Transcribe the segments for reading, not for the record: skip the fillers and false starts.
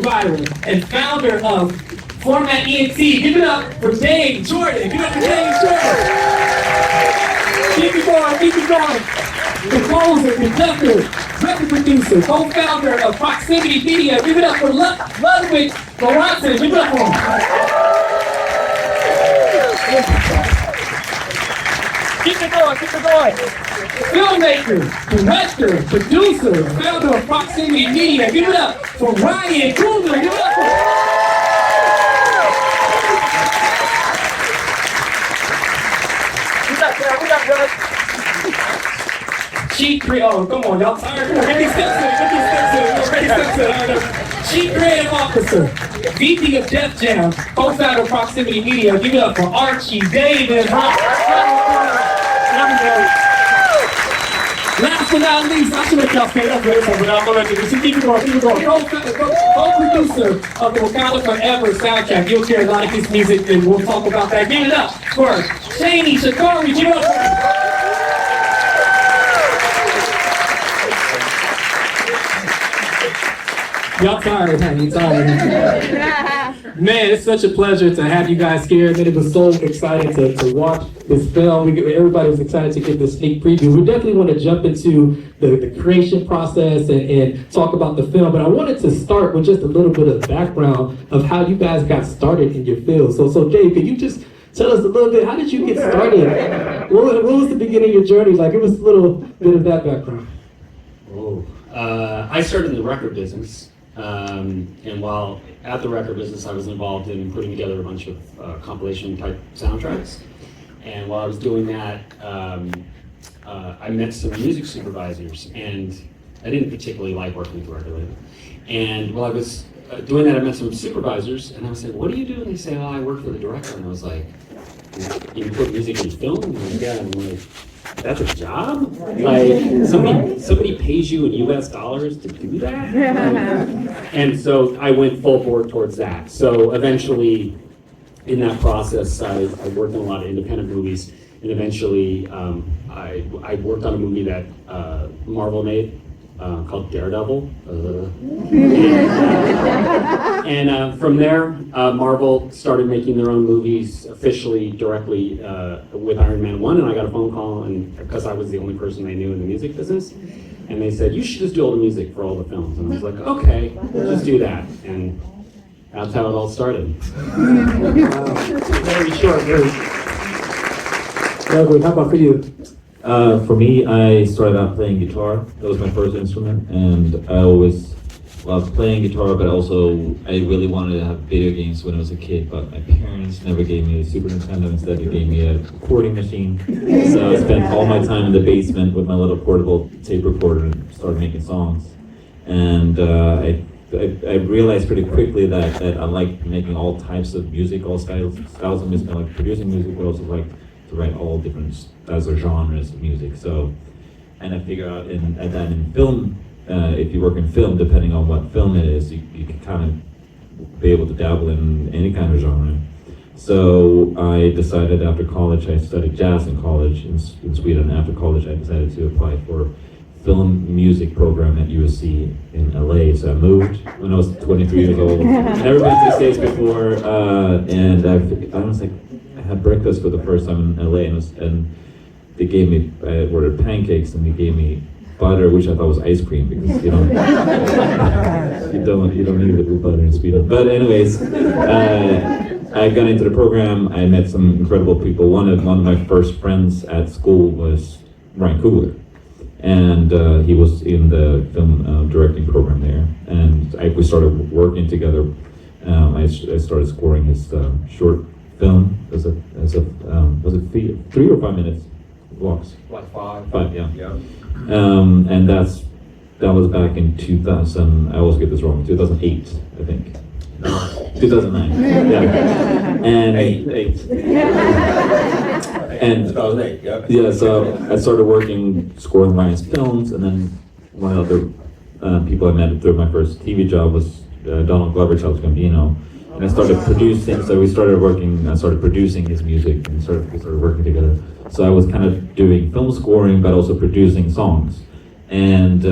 screenwriter and founder of Format ENT. Give it up for Dave Jordan. Give it up for Dave Jordan. Keep it going, keep it going. Composer, conductor, record producer, co-founder of Proximity Media. Give it up for Ludwig Göransson. Give it up for him. Keep it going, keep it going. Filmmaker, director, producer, founder of Proximity Media. Give it up for Ryan Coogler. Give it up for him. Oh, come on, y'all tired? Get these steps in. Chief Creative Officer, VP of Def Jam, co-founder of Proximity Media. Give it up for Archie Davis. Last but not least, I should have y'all stayed up for this one, but I'm going to keep it going, keep it going. Co-producer of the Wakanda Forever soundtrack. You'll hear a lot of his music, and we'll talk about that. Give it up for Seni Saraki. Give it up for y'all tired, honey, you tired. Man, it's such a pleasure to have you guys here. And it was so exciting to watch this film. Everybody was excited to get the sneak preview. We definitely want to jump into the creation process and talk about the film. But I wanted to start with just a little bit of background of how you guys got started in your field. So Dave, can you just tell us a little bit, how did you get started? What was the beginning of your journey like? Give us a little bit of that background. I started in the record business. And while at the record business, I was involved in putting together a bunch of compilation type soundtracks. And while I was doing that, I met some music supervisors, and I didn't particularly like working with the record label. And while I was doing that, I met some supervisors, and I was like, "What do you do?" And they say, "Oh, I work for the director." And I was like, "You put music in film?" And I'm like, "Yeah." And I'm like, "That's a job? Like somebody pays you in US dollars to do that?" And so I went full bore towards that. So eventually, in that process, I worked on a lot of independent movies, and eventually I worked on a movie that Marvel made called Daredevil. And from there, Marvel started making their own movies officially directly with Iron Man 1, and I got a phone call, and because I was the only person they knew in the music business, and they said, "You should just do all the music for all the films." And I was like, "Okay, just do that." And that's how it all started. Very short, very. How about for you? For me, I started out playing guitar. That was my first instrument, and I always loved playing guitar, but also I really wanted to have video games when I was a kid, but my parents never gave me a Super Nintendo. Instead, they gave me a recording machine. So I spent all my time in the basement with my little portable tape recorder and started making songs. And I realized pretty quickly that I like making all types of music, all styles of music. I like producing music, but also like to write all different styles or genres of music. So, and I figure out in film, if you work in film, depending on what film it is, you can kind of be able to dabble in any kind of genre. So I decided after college, I studied jazz in college in Sweden. After college, I decided to apply for film music program at USC in LA. So I moved when I was 23 years old. Never been to the States before, and I was like, I had breakfast for the first time in LA, and they gave me, I ordered pancakes, and they gave me butter, which I thought was ice cream, because you don't need it with butter in Sweden. But anyways, I got into the program. I met some incredible people. One of my first friends at school was Ryan Coogler, and he was in the film directing program there. And we started working together. I started scoring his short film. Was it 3 or 5 minutes blocks? Like 5. 5, yeah. And that was back in 2000. I always get this wrong. 2008, I think. 2009. Yeah. And 8. And 2008. yeah. So I started working scoring Ryan's films, and then one of the people I met through my first TV job was Donald Glover, Chadwick, and I started producing. So I started producing his music, and we started working together. So I was kind of doing film scoring, but also producing songs. And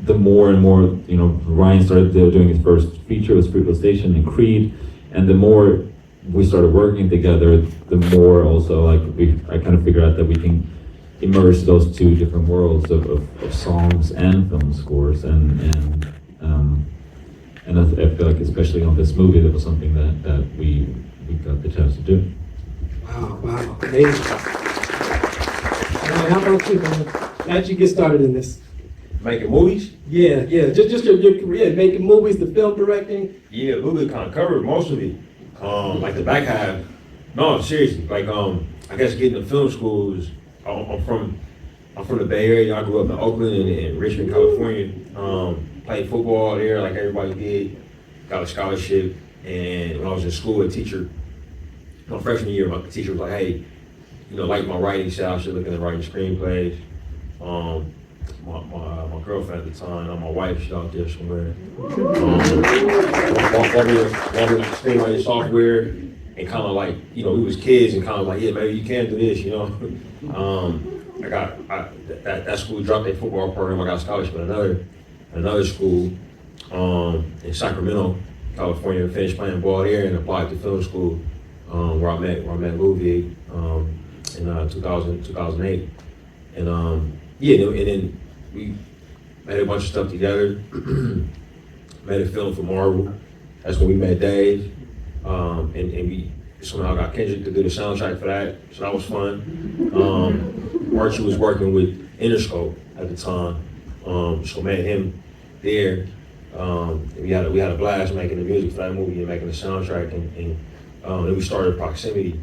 the more and more, Ryan started doing his first feature with Fruitvale Station and Creed, and the more we started working together, the more also I kind of figured out that we can immerse those two different worlds of songs and film scores, and I feel like especially on this movie, that was something that we got the chance to do. Wow, amazing. How about you, man? How'd you get started in this? Making movies? Yeah, just your career, making movies, the film directing. Yeah, Ludwig kind of covered most of it. Like the back half. No, seriously. Like I guess getting to film school is. I'm from the Bay Area. I grew up in Oakland and Richmond, California. Played football there like everybody did. Got a scholarship, and when I was in school, my freshman year, my teacher was like, "Hey, like my writing style, I should look into writing screenplays." My girlfriend at the time, my wife, she's out there somewhere. While we were screenwriting software, and kind of like, we was kids and kind of like, yeah, maybe you can do this, that school dropped their football program. I got a scholarship at another school in Sacramento, California, and finished playing ball there and applied to film school where I met Ludwig in 2008. And and then we made a bunch of stuff together. Made a film for Marvel. That's when we met Dave. And we somehow got Kendrick to do the soundtrack for that, so that was fun. Archie was working with Interscope at the time, so met him there. We had a blast making the music for that movie and making the soundtrack, and then we started Proximity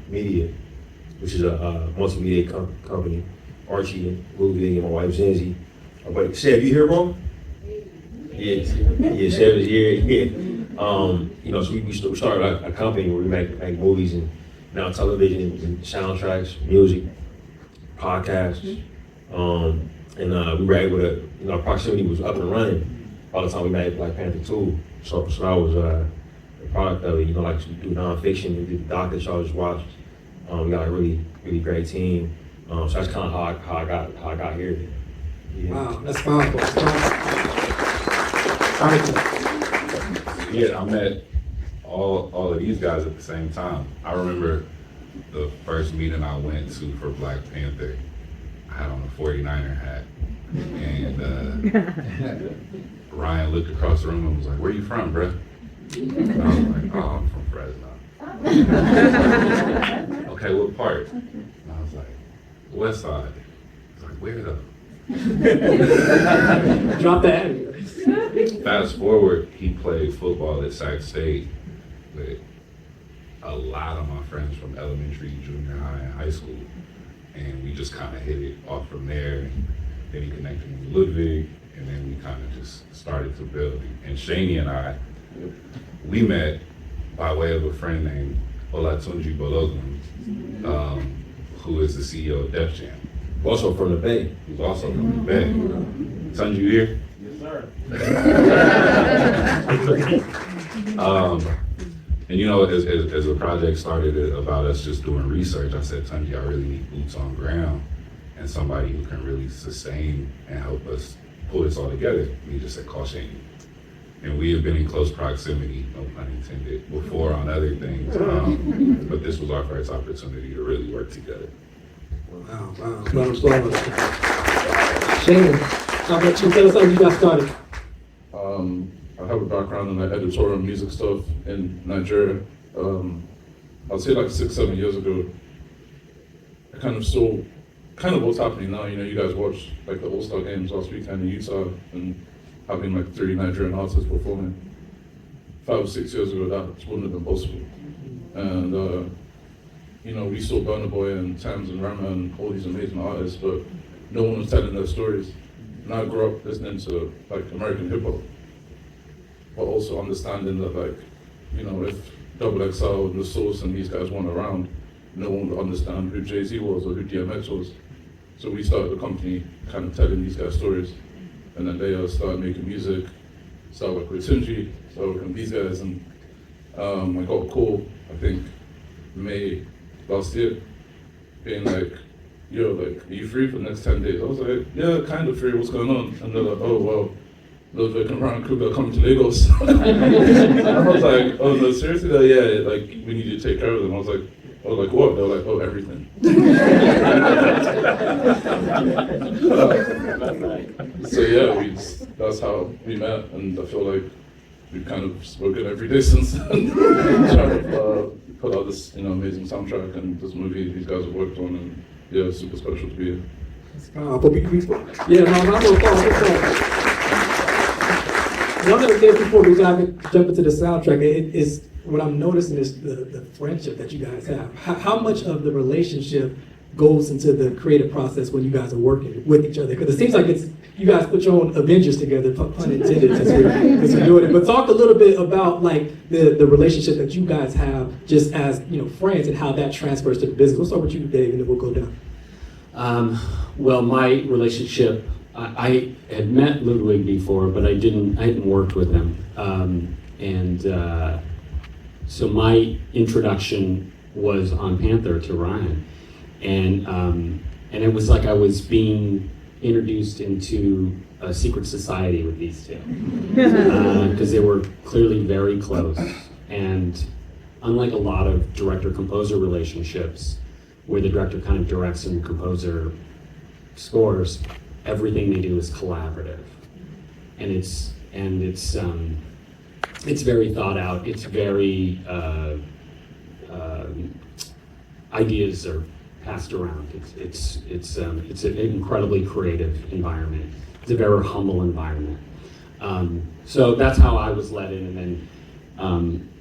Media, which is a multimedia company. Archie and Ludwig and my wife Zenzi. But Seb, you here, bro? Yeah, Seb is here. Yeah. So we started a company where we make movies and now television and soundtracks, music, podcasts, and we were able to, Proximity was up and running by the time we made Black Panther 2. So that was the product of it. Like we do nonfiction, we did the doc that y'all just watched. We got a really, really great team. So that's kind of how I got here. Yeah. Wow, that's powerful. Yeah, I met all of these guys at the same time. I remember the first meeting I went to for Black Panther. I had on a 49er hat, and Ryan looked across the room and was like, "Where you from, bruh?" And I was like, "Oh, I'm from Fresno." "Okay, what part?" And I was like, "West Side." He's like, "Where though?" Drop that. Fast forward, he played football at Sac State with a lot of my friends from elementary, junior high, and high school. And we just kind of hit it off from there. And then he connected me with Ludwig, and then we kind of just started to build. And Seni and I, we met by way of a friend named Olatunji Boseman, who is the CEO of Def Jam. Also from the Bay. Who's also from the Bay. Tunji, you here? Yes, sir. And as the project started about us just doing research, I said, Tunji, I really need boots on ground and somebody who can really sustain and help us pull this all together. And he just said, call Seni. And we have been in close proximity, no pun intended, before on other things. But this was our first opportunity to really work together. Wow. Shane, how about you? Tell us how you got started. I have a background in the editorial music stuff in Nigeria. I'd say like 6-7 years ago, I kind of saw what's happening now. You guys watched like the All-Star games last weekend in Utah and having like 3 Nigerian artists performing. 5 or 6 years ago, that wouldn't have been possible. And we saw Burna Boy and Thames and Rama and all these amazing artists, but no one was telling their stories. And I grew up listening to like American hip hop, but also understanding that if Double XL and The Source and these guys weren't around, no one would understand who Jay-Z was or who DMX was. So we started the company kind of telling these guys stories. And then they started making music, started working with Tunji, started working with these guys, and I got a call, I think, May last year, being like, yo, like, are you free for the next 10 days? I was like, yeah, kind of free, what's going on? And they're like, oh, well, Ludwig and Ryan Coogler are coming to Lagos. I was like, oh, no, seriously? They're like, yeah, like, we need you to take care of them. I was like, oh, like what? They were like, oh, everything. So yeah, that's how we met, and I feel like we've kind of spoken every day since then, trying to put out this, amazing soundtrack and this movie these guys have worked on, and yeah, it's super special to be here. Yeah, no, round of applause. One of the things before we jump into the soundtrack is what I'm noticing is the friendship that you guys have. How much of the relationship goes into the creative process when you guys are working with each other? Because it seems like you guys put your own Avengers together, pun intended, as we're doing it. But talk a little bit about like the relationship that you guys have just as friends and how that transfers to the business. We'll start with you, Dave, and then we'll go down. Well, my relationship, I had met Ludwig before, but I hadn't worked with him. So my introduction was on Panther to Ryan. And it was like I was being introduced into a secret society with these two. Because they were clearly very close. And unlike a lot of director-composer relationships, where the director kind of directs and the composer scores, everything they do is collaborative, and it's very thought out. It's very ideas are passed around. It's an incredibly creative environment. It's a very humble environment. So that's how I was led in, and then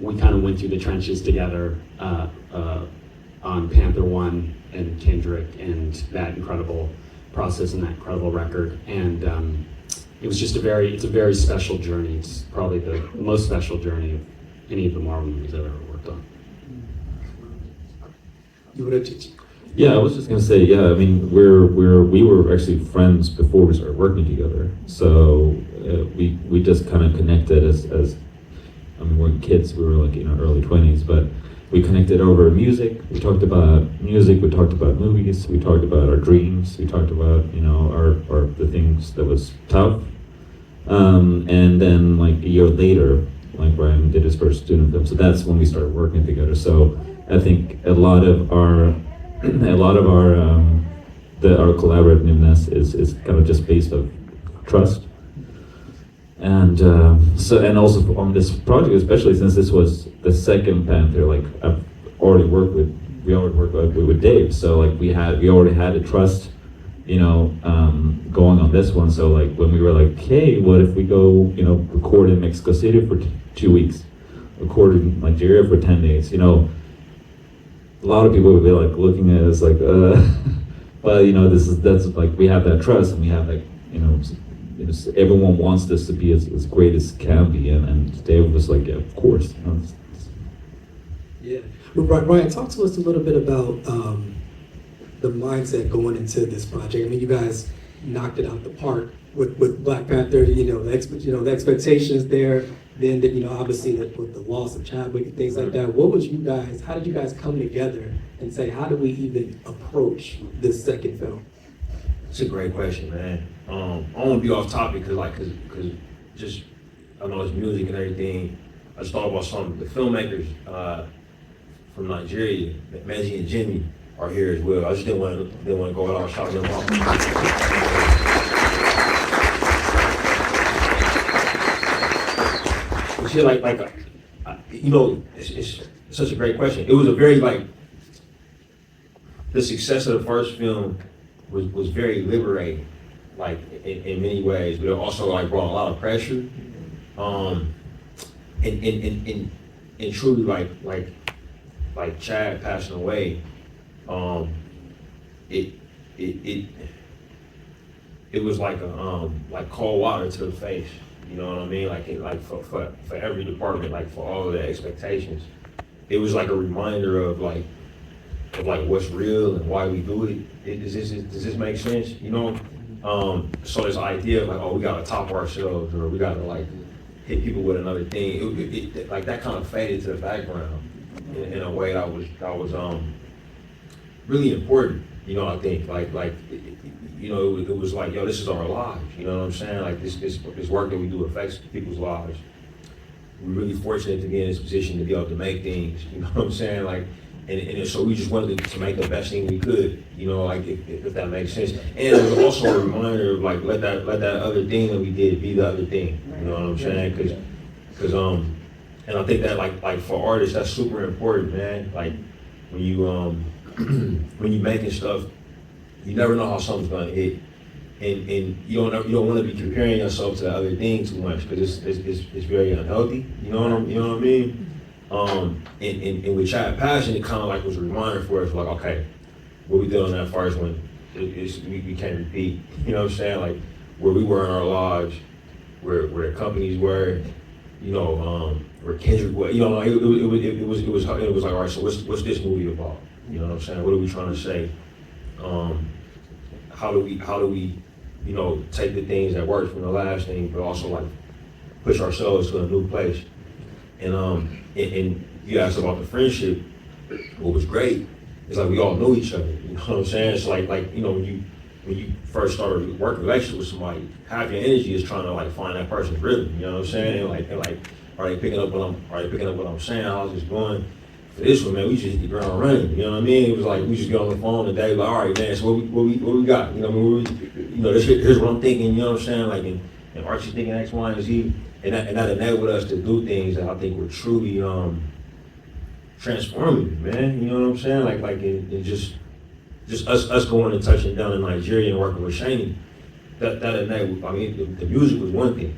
we kind of went through the trenches together on Panther 1 and Kendrick and that incredible process and that incredible record. And it was just it's a very special journey. It's probably the most special journey of any of the Marvel movies I've ever worked on. Yeah, I was just gonna say, yeah, I mean, we were actually friends before we started working together. So we just kind of connected as I mean, we weren't kids, we were like early 20s, but we connected over music. We talked about music. We talked about movies. We talked about our dreams. We talked about our the things that was tough. And then like a year later, like Ryan did his first student film. So that's when we started working together. So I think a lot of our collaborativeness is kind of just based on trust. And and also on this project, especially since this was the second Panther, like we already worked with Dave, so like we already had a trust, going on this one. So like when we were like, hey, what if we go, record in Mexico City for 2 weeks, record in Nigeria for 10 days, a lot of people would be like looking at us like, but that's like we have that trust, and we have like, everyone wants this to be as great as it can be, and Dave was like, yeah, of course. Yeah. Ryan, talk to us a little bit about the mindset going into this project. I mean, you guys knocked it out the park with Black Panther, the expectations there, then, obviously with the loss of Chadwick and things like that. How did you guys come together and say, how do we even approach this second film? It's a great question, man. I don't want to be off topic because just I know it's music and everything. I just thought about some of the filmmakers from Nigeria, Meji and Jimmy, are here as well. I just didn't want to go out and shout them out. But yeah, it's such a great question. It was a very the success of the first film was very liberating, in many ways, but it also brought a lot of pressure. And truly like Chad passing away, it was like cold water to the face. You know what I mean? For every department, for all of the expectations, it was like a reminder of what's real and why we do it. Does this make sense? So this idea of we gotta top ourselves, or we gotta hit people with another thing. It that kind of faded to the background in a way that was really important. You know, I think you know, it was like, yo, this is our lives. You know what I'm saying? Like this work that we do affects people's lives. We're really fortunate to be in this position to be able to make things. You know what I'm saying? Like, and so we just wanted to make the best thing we could. You know, like if that makes sense. And it was also a reminder of like let that other thing that we did be the other thing. You know what I'm saying? Because and I think that like for artists that's super important, man. Like when you when you making stuff, you never know how something's gonna hit, and you don't want to be comparing yourself to the other thing too much because it's very unhealthy. You know what I mean? And with Chad Passion, it kind of like was a reminder for us, like, okay, what we did on that first one, we can't repeat. You know what I'm saying? Like where we were in our lives, where the companies were, you know, where Kendrick was. You know, like it was like, all right, so what's this movie about? You know what I'm saying? What are we trying to say? How do we, you know, take the things that worked from the last thing, but also like push ourselves to a new place? And you asked about the friendship. What was great is like we all knew each other. You know what I'm saying? It's like you know when you first start a working relationship with somebody, half your energy is trying to like find that person's rhythm. You know what I'm saying? And like are they picking up what I'm saying? How's this going? For this one, man, we just hit the ground running. You know what I mean? It was like we just get on the phone today, like, all right, man. So what we got? You know, what I mean, you know, here's what I'm thinking. You know what I'm saying? Like, and Archie thinking X, Y, and Z, and that enabled us to do things that I think were truly transformative, man. You know what I'm saying? Like, and just us going and touching down in Nigeria and working with Seni, that enabled. I mean, the music was one thing,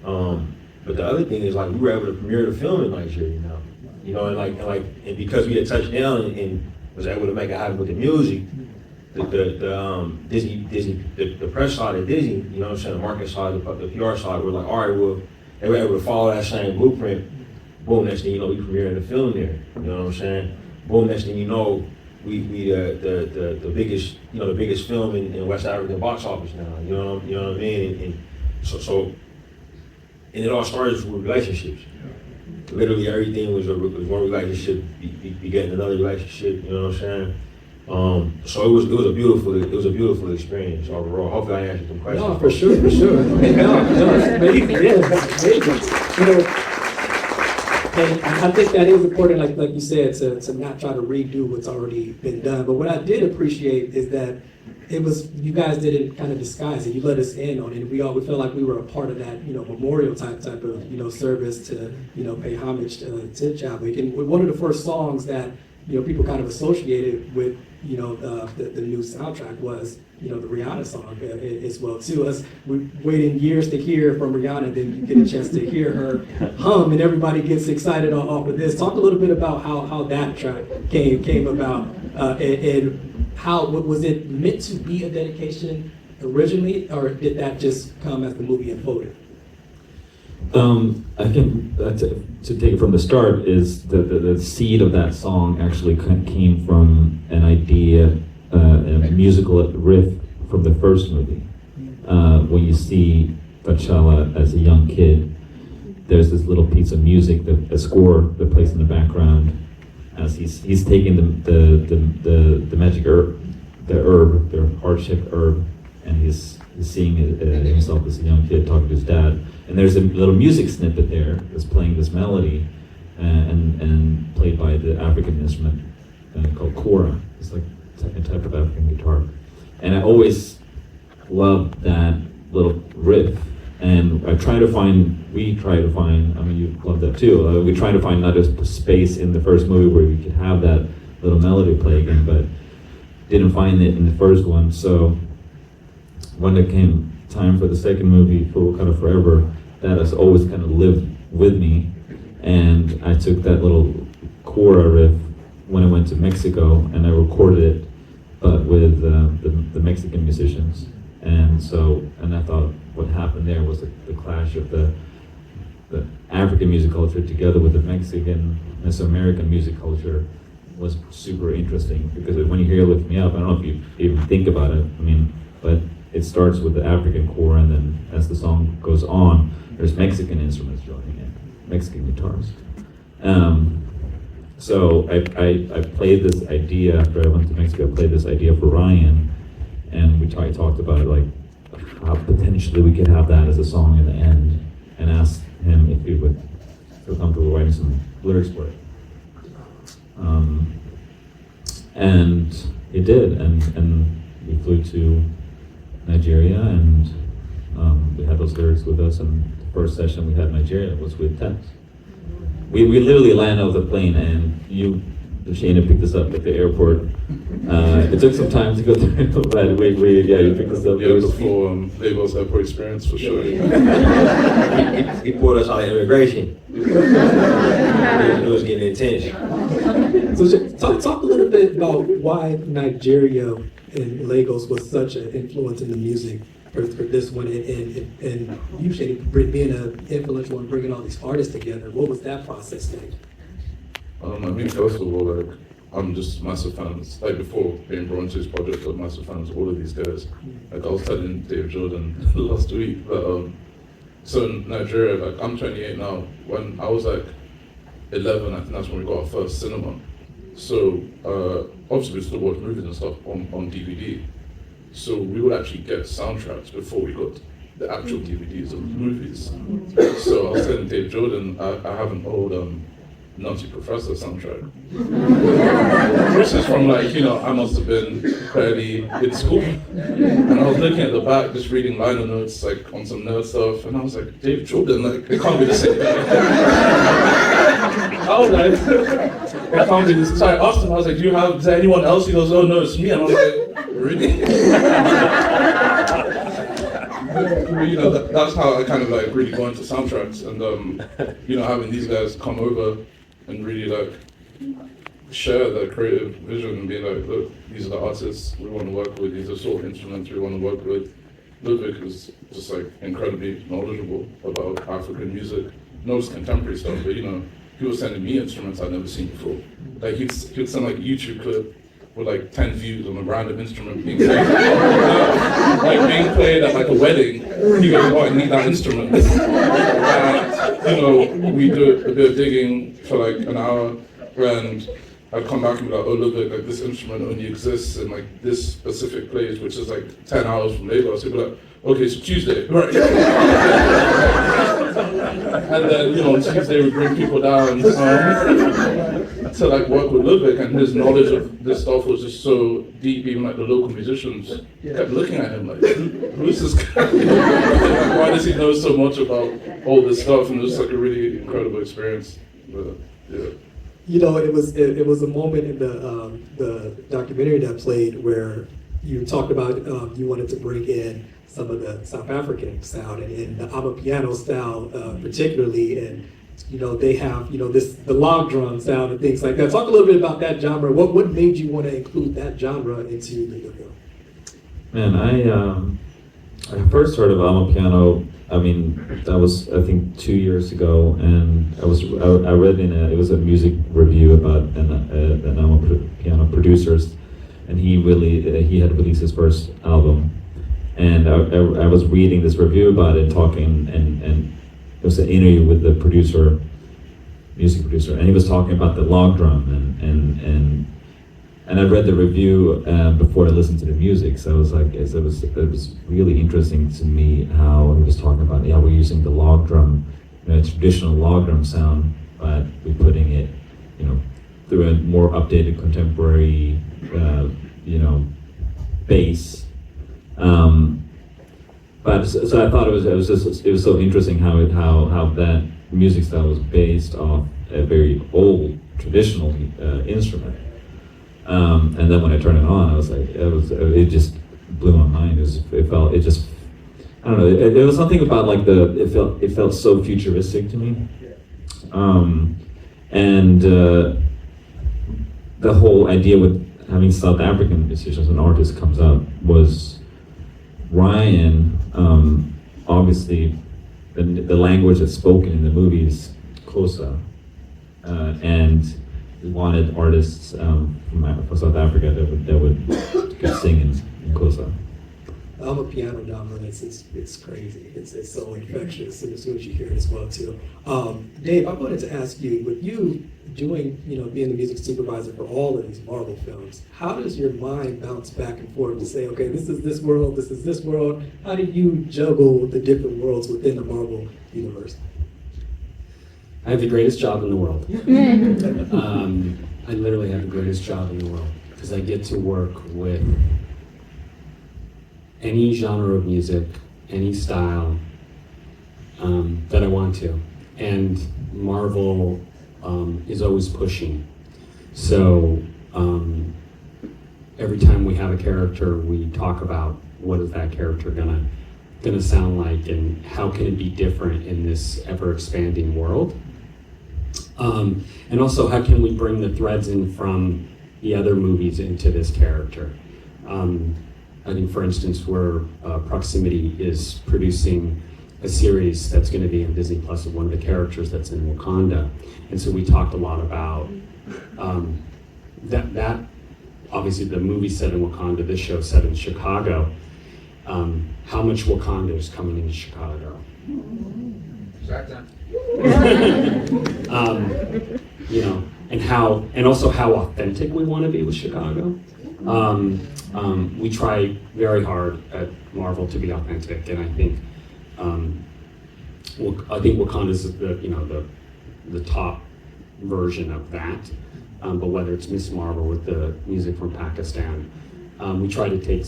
but the other thing is like we were able to premiere the film in Nigeria now. You know, and because we had touched down and was able to make it happen with the music, the Disney, the press side of Disney, you know what I'm saying, the market side, the PR side, we're like, all right, well, they were able to follow that same blueprint. Boom, next thing you know, we premiering the film there. You know what I'm saying? Boom, next thing you know, we the biggest, you know, the biggest film in West African box office now. You know what I mean? And so and it all started with relationships. Literally everything was one relationship begetting another relationship. You know what I'm saying? So it was a beautiful experience overall. Hopefully I answered some questions. No, for sure. No, it's amazing. Yeah, it's amazing. You know, and I think that is important, like you said, to not try to redo what's already been done. But what I did appreciate is that it was, you guys didn't kind of disguise it. You let us in on it. We felt like we were a part of that, you know, memorial type of, you know, service to, you know, pay homage to Chadwick. And one of the first songs that, you know, people kind of associated with, you know, the new soundtrack was, you know, the Rihanna song as well too. We're waiting years to hear from Rihanna, then you get a chance to hear her hum, and everybody gets excited off of this. Talk a little bit about how that track came about, and how was it meant to be a dedication originally, or did that just come as the movie unfolded? I think to take it from the start is the seed of that song actually came from an idea, a musical riff from the first movie. When you see T'Challa as a young kid, there's this little piece of music, a score that plays in the background as he's taking the magic herb, the heart-shaped herb, and he's seeing himself as a young kid talking to his dad. And there's a little music snippet there that's playing this melody, and played by the African instrument called kora. It's like a type of African guitar. And I always loved that little riff. And we try to find, I mean, you love that too, we try to find another space in the first movie where we could have that little melody play again, but didn't find it in the first one. So when it came time for the second movie, for Wakanda Forever, that has always kind of lived with me. And I took that little kora riff when I went to Mexico, and I recorded it, but with the Mexican musicians. And I thought what happened there was the clash of the African music culture together with the Mexican, Mesoamerican music culture was super interesting, because when you hear Lift Me Up, I don't know if you even think about it, I mean, but it starts with the African core, and then as the song goes on, there's Mexican instruments joining in, Mexican guitars. So I played this idea after I went to Mexico. I played this idea for Ryan, and I talked about it, like how potentially we could have that as a song in the end, and asked him if he would feel comfortable writing some lyrics for it. And he did, and we flew to Nigeria, and we had those lyrics with us. And the first session we had in Nigeria was with Tex. We literally landed off the plane, and Shana picked us up at the airport. It took some time to go through, but you picked us up. Yeah, it was for Lagos airport experience for sure. He pulled us out of immigration. It was getting intense. So talk a little bit about why Nigeria and Lagos was such an influence in the music for this one, and you, Shady, being an influential and bringing all these artists together. What was that process like? I mean, first of all, like, I'm just massive fans. Like, before being brought into this project, I'm massive fans of all of these guys. Like, I was telling Dave Jordan last week, but so in Nigeria, like, I'm 28 now. When I was like 11, I think that's when we got our first cinema. So obviously we still watch movies and stuff on DVD. So we would actually get soundtracks before we got the actual DVDs of movies. So I was telling Dave Jordan, I have an old Nazi Professor soundtrack. Which is from, like, I must have been barely in school. And I was looking at the back, just reading liner notes, like, on some nerd stuff, and I was like, Dave Jordan, like, it can't be the same thing. I was like, it can't be this. So I asked him, I was like, is there anyone else? He goes, oh no, it's me. And I was like, really? That's how I kind of like really got into soundtracks, and having these guys come over and really like share their creative vision and be like, look, these are the artists we want to work with, these are sort of instruments we want to work with. Ludwig is just like incredibly knowledgeable about African music, knows contemporary stuff, but he was sending me instruments I'd never seen before. Like he'd send like a YouTube clip with like 10 views on a random instrument being played, like being played at like a wedding. He goes, oh, I need that instrument. And we do a bit of digging for like an hour, and I'd come back and be like, oh look, like this instrument only exists in like this specific place, which is like 10 hours from Lagos. He'd be like, okay, so Tuesday, right? And then on Tuesday we bring people down to like work with Ludwig, and his knowledge of this stuff was just so deep. Even like the local musicians kept looking at him like, who's this guy? Like, why does he know so much about all this stuff? And it was like a really incredible experience. But, yeah. It was a moment in the documentary that played where you talked about you wanted to bring in some of the South African sound and the Amapiano style particularly, and they have the log drum sound and things like that. Talk a little bit about that genre. What made you want to include that genre into the video? Man, I first heard of Amapiano. I mean, that was I think 2 years ago, and I read it was a music review about an Amapiano producers, and he had released his first album. And I was reading this review about it, talking, and it was an interview with the music producer, and he was talking about the log drum, and I read the review before I listened to the music, so I was like, it was really interesting to me how he was talking about, we're using the log drum, traditional log drum sound, but we're putting it, through a more updated contemporary, bass. But so I thought it was so interesting how that music style was based off a very old traditional instrument. And then when I turned it on, I was like, it just blew my mind. I don't know. There was something about like it felt so futuristic to me. And the whole idea with having South African musicians and artists comes up was Ryan, obviously, the language that's spoken in the movie is Xhosa, and we wanted artists from South Africa that would could sing in Xhosa. I'm a piano dominant. It's crazy. It's so infectious, and as soon as you hear it as well too. Dave, I wanted to ask you, with you doing, being the music supervisor for all of these Marvel films, how does your mind bounce back and forth to say, okay, this is this world, this is this world? How do you juggle the different worlds within the Marvel universe? I have the greatest job in the world. I literally have the greatest job in the world because I get to work with any genre of music, any style that I want to. And Marvel is always pushing. So every time we have a character, we talk about what is that character gonna sound like and how can it be different in this ever-expanding world. And also, how can we bring the threads in from the other movies into this character? I think, for instance, Proximity is producing a series that's going to be on Disney Plus of one of the characters that's in Wakanda. And so we talked a lot about that obviously the movie set in Wakanda, this show set in Chicago. How much Wakanda is coming into Chicago? And also how authentic we want to be with Chicago. We try very hard at Marvel to be authentic, and I think Wakanda is the top version of that. But whether it's Miss Marvel with the music from Pakistan, we try to take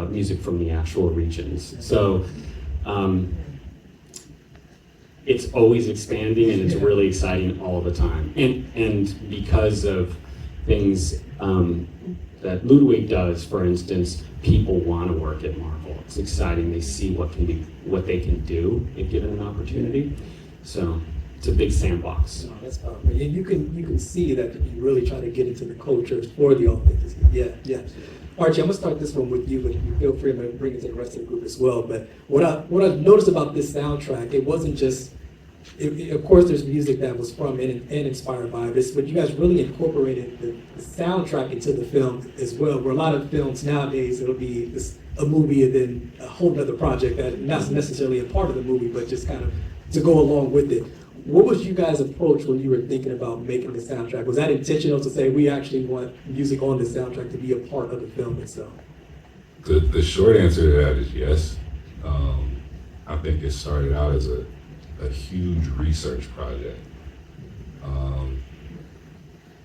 music from the actual regions. So it's always expanding and it's really exciting all the time. And because of things that Ludwig does, for instance, people want to work at Marvel. It's exciting. They see what they can do if given an opportunity. So it's a big sandbox. Oh, that's powerful. And you can see that you really try to get into the cultures for the authenticity. Yeah. Archie, I'm gonna start this one with you, but you feel free to bring it to the rest of the group as well. But what I noticed about this soundtrack, it wasn't just, of course there's music that was from and inspired by this, but you guys really incorporated the soundtrack into the film as well, where a lot of films nowadays, it'll be a movie and then a whole other project that not necessarily a part of the movie, but just kind of to go along with it. What was you guys' approach when you were thinking about making the soundtrack? Was that intentional to say we actually want music on the soundtrack to be a part of the film itself? The short answer to that is yes. I think it started out as a huge research project.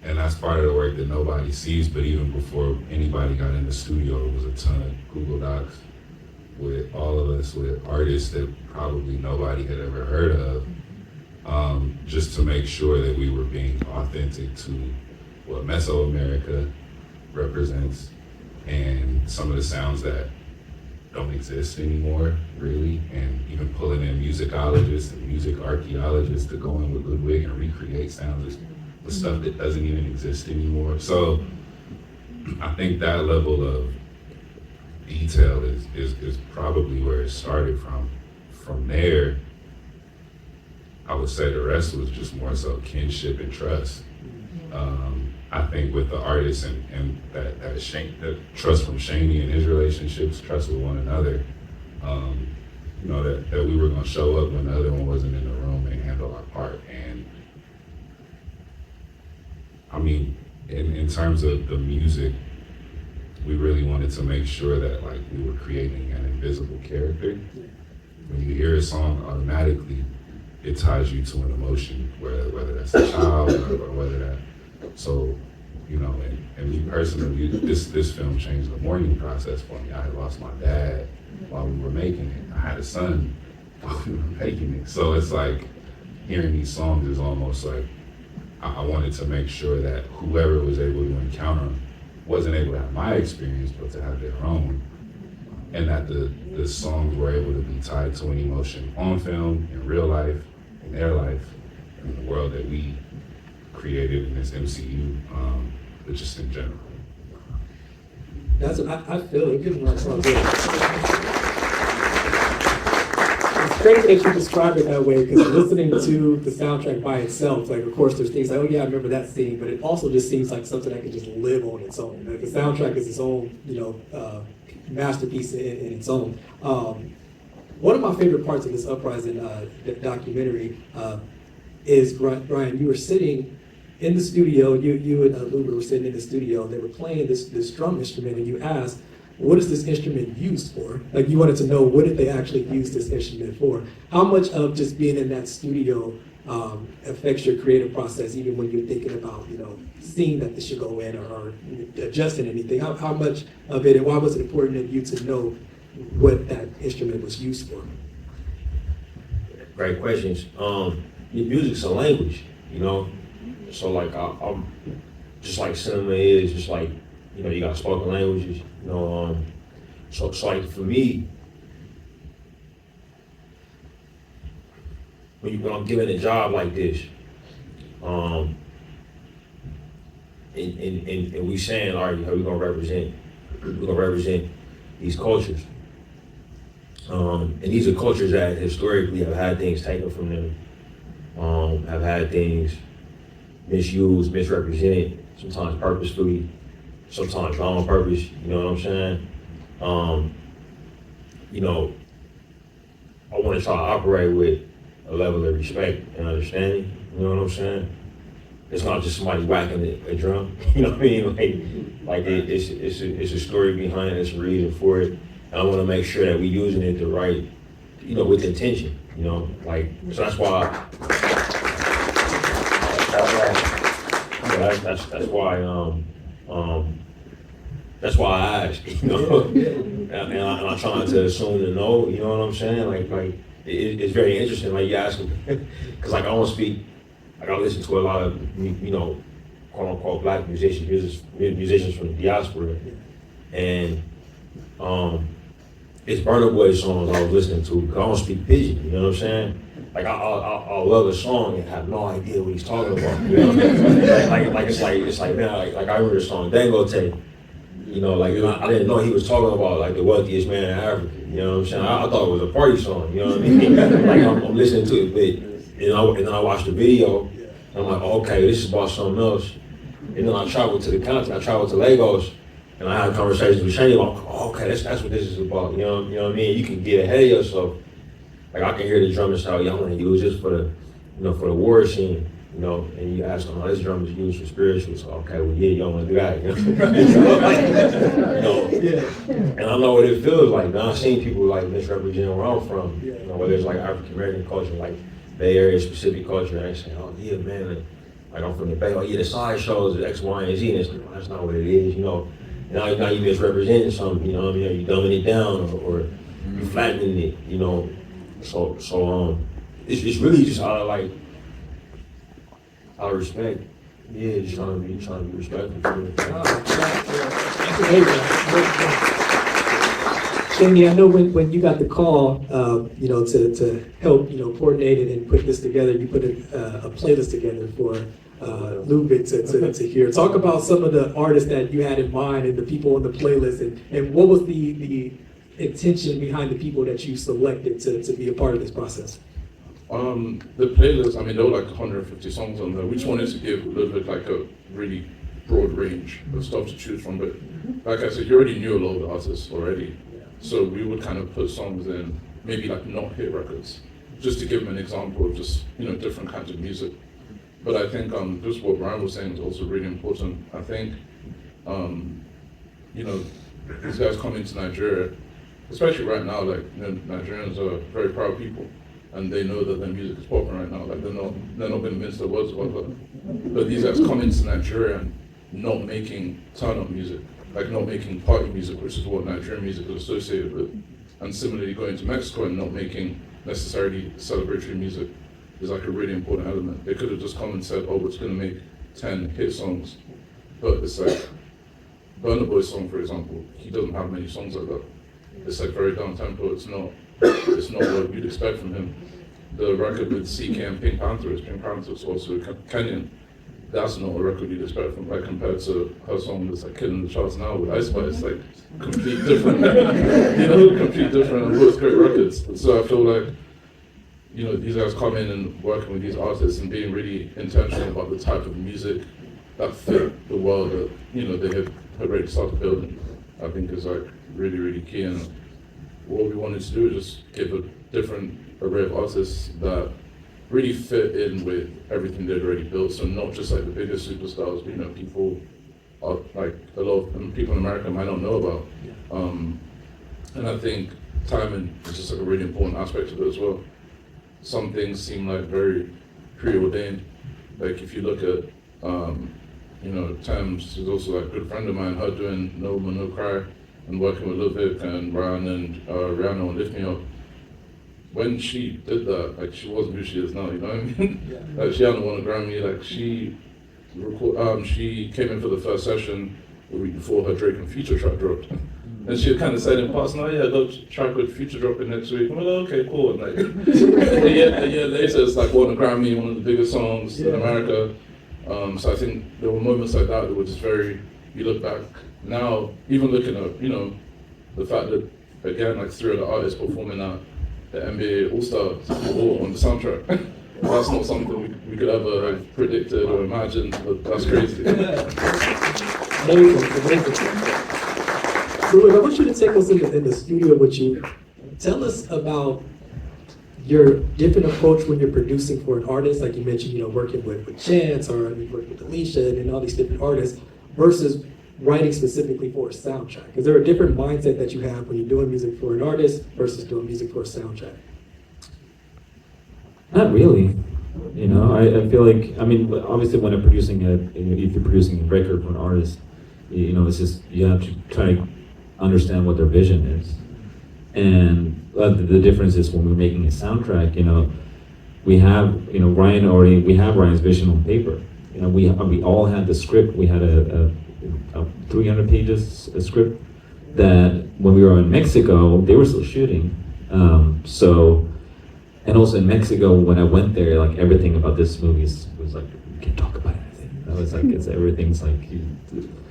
And that's part of the work that nobody sees, but even before anybody got in the studio, there was a ton of Google Docs with all of us, with artists that probably nobody had ever heard of. Just to make sure that we were being authentic to what Mesoamerica represents and some of the sounds that don't exist anymore, really, and even pulling in musicologists and music archaeologists to go in with Ludwig and recreate sounds with stuff that doesn't even exist anymore. So I think that level of detail is probably where it started from. From there, I would say the rest was just more so kinship and trust. I think with the artists and that trust from Seni and his relationships, trust with one another, that we were gonna show up when the other one wasn't in the room and handle our part. And I mean, in terms of the music, we really wanted to make sure that like we were creating an invisible character. When you hear a song, automatically it ties you to an emotion, whether that's a child or whether that. So, and me personally, this film changed the mourning process for me. I had lost my dad while we were making it. I had a son while we were making it. So it's like hearing these songs is almost like I wanted to make sure that whoever was able to encounter them wasn't able to have my experience, but to have their own. And that the songs were able to be tied to an emotion on film, in real life, in their life, in the world that we created in this MCU, but just in general. That's what I feel. Give me one applause. crazy that you describe it that way, because listening to the soundtrack by itself, like, of course, there's things like, oh yeah, I remember that scene, but it also just seems like something that can just live on its own. Like, the soundtrack is its own, masterpiece in its own. One of my favorite parts of this Uprising documentary is, Ryan, you were sitting in the studio, you and Ludwig were sitting in the studio, they were playing this drum instrument, and you asked, what is this instrument used for? Like, you wanted to know, what did they actually use this instrument for? How much of just being in that studio affects your creative process, even when you're thinking about, seeing that this should go in or adjusting anything? How much of it, and why was it important to you to know what that instrument was used for? Great questions. Music's a language, So like I'm just like cinema is just like, you got spoken languages, so like for me, when I'm given a job like this, and we saying, all right, how we gonna represent these cultures. And these are cultures that historically have had things taken from them, have had things misused, misrepresented, sometimes purposefully, sometimes not on purpose, you know what I'm saying? I want to try to operate with a level of respect and understanding, you know what I'm saying? It's not just somebody whacking a drum, you know what I mean? Like it's a story behind it, it's a reason for it. And I want to make sure that we're using it the right, with intention, so that's why. That's why I asked, and I'm trying to assume to know, you know what I'm saying? Like it's very interesting, like you ask me, because like I don't speak, like I listen to a lot of, quote unquote black musicians from the diaspora, and it's Burna Boy songs I was listening to, because I don't speak pidgin, you know what I'm saying? Like I'll love a song and have no idea what he's talking about. You know? it's like man, like I remember the song Dangote. I didn't know he was talking about like the wealthiest man in Africa. You know what I'm saying? I thought it was a party song. You know what I mean? Like I'm listening to it, but and then I watched the video. And I'm like, oh, okay, this is about something else. And then I traveled to the continent. I traveled to Lagos, and I had conversations with Seni. I'm like, oh, okay, that's what this is about. You know what I mean? You can get ahead of yourself. Like I can hear the drummers say, "Y'all want to use this for the, for the war scene." And you ask them, this drum is used for spiritual. So, okay, well, yeah, you don't want to do that, And I know what it feels like. Now, I've seen people like misrepresent where I'm from, whether it's like African American culture, like Bay Area specific culture, and they say, oh, yeah, man, like I'm from the Bay, oh, yeah, the side shows X, Y, and Z, and it's like, well, that's not what it is, Now you misrepresenting something, you dumbing it down or you flattening it, So it's really just out of respect. Yeah, just trying to be respectful for it. Seni, I know when you got the call, to help, coordinate it and put this together, you put a playlist together for Ludwig to hear. Talk about some of the artists that you had in mind and the people on the playlist, and what was the intention behind the people that you selected to be a part of this process? The playlist, there were like 150 songs on there. We just wanted to give Ludwig like a really broad range of stuff to choose from. But like I said, he already knew a lot of the artists already. So we would kind of put songs in, maybe like not hit records, just to give him an example of just, different kinds of music. But I think just what Ryan was saying is also really important. I think, these guys coming to Nigeria, especially right now, Nigerians are very proud people. And they know that their music is popping right now. Like they're not going to mince their words about that. But these guys come into Nigeria and not making turn-up music, like not making party music, which is what Nigerian music is associated with. And similarly, going to Mexico and not making necessarily celebratory music is like a really important element. They could have just come and said, oh, we're just going to make 10 hit songs. But it's like, Burna Boy's song, for example, he doesn't have many songs like that. It's like very down-tempo. It's not what you'd expect from him. The record with CK and Pink Panther is also Kenyan. That's not a record you'd expect from, like compared to her song that's like killing the charts now with Ice Spice, like complete different, complete different and both great records. So I feel like these guys coming and working with these artists and being really intentional about the type of music that fit the world that, they had already started building, I think is like really, really key. And what we wanted to do is just give a different array of artists that really fit in with everything they'd already built. So not just like the biggest superstars, but people are like a lot of people in America might not know about. And I think timing is just like a really important aspect of it as well. Some things seem like very preordained. Like if you look at, Thames is also like a good friend of mine, her doing No Woman No Cry and working with Ludwig and Ryan and Rihanna on Lift Me Up. When she did that, like she wasn't who she is now, you know what I mean? Like she hadn't won a Grammy, like she came in for the first session the week before her Drake and Future track dropped. And she had kind of said in passing, I got a track with Future dropping next week. I'm like, okay, cool. And like a year later, it's like won a Grammy, one of the biggest songs in America. So I think there were moments like that were just very, you look back now, even looking at, the fact that, again, like 3 of the artists performing at the NBA All-Star War on the soundtrack. That's not something we could ever have predicted or imagined, but that's crazy. Amazing. So I want you to take us in the studio with you. Tell us about your different approach when you're producing for an artist, like you mentioned, working with Chance or you work with Alicia and all these different artists, versus writing specifically for a soundtrack. Is there a different mindset that you have when you're doing music for an artist versus doing music for a soundtrack? Not really. I feel like, obviously when I'm producing if you're producing a record for an artist, it's just, you have to try to understand what their vision is. And the difference is when we're making a soundtrack, we have, we have Ryan's vision on paper. We all had the script. We had a 300 pages a script that when we were in Mexico, they were still shooting. And also in Mexico, when I went there, like everything about this movie was like, we can't talk about anything. I was like, everything's like,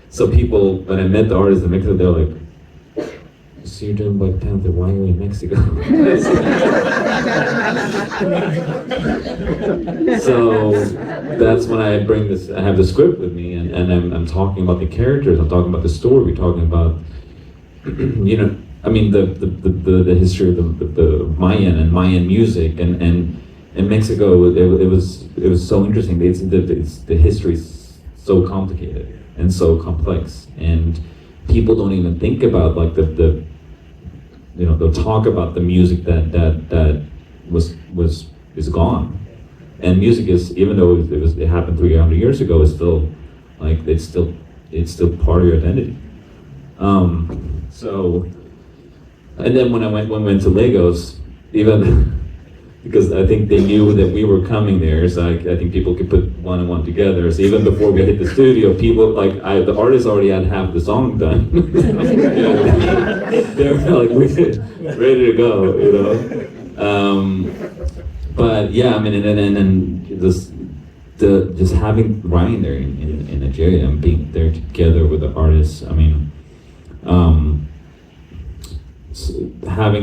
so people, when I met the artists in Mexico, they were like, so you're doing Black Panther, why are you in Mexico? So that's when I have the script with me and I'm talking about the characters, I'm talking about the story, we're talking about, the history of the Mayan and Mayan music and in Mexico, it was so interesting. The history is so complicated and so complex, and people don't even think about like they'll talk about the music that is gone, and music is, even though it happened 300 years ago, it's still like it's still part of your identity. And then when we went to Lagos, even because I think they knew that we were coming there, so I think people could put one and one together. So even before we hit the studio, people the artists already had half the song done. They were like ready to go, But yeah, and just having Ryan there in Nigeria and being there together with the artists, having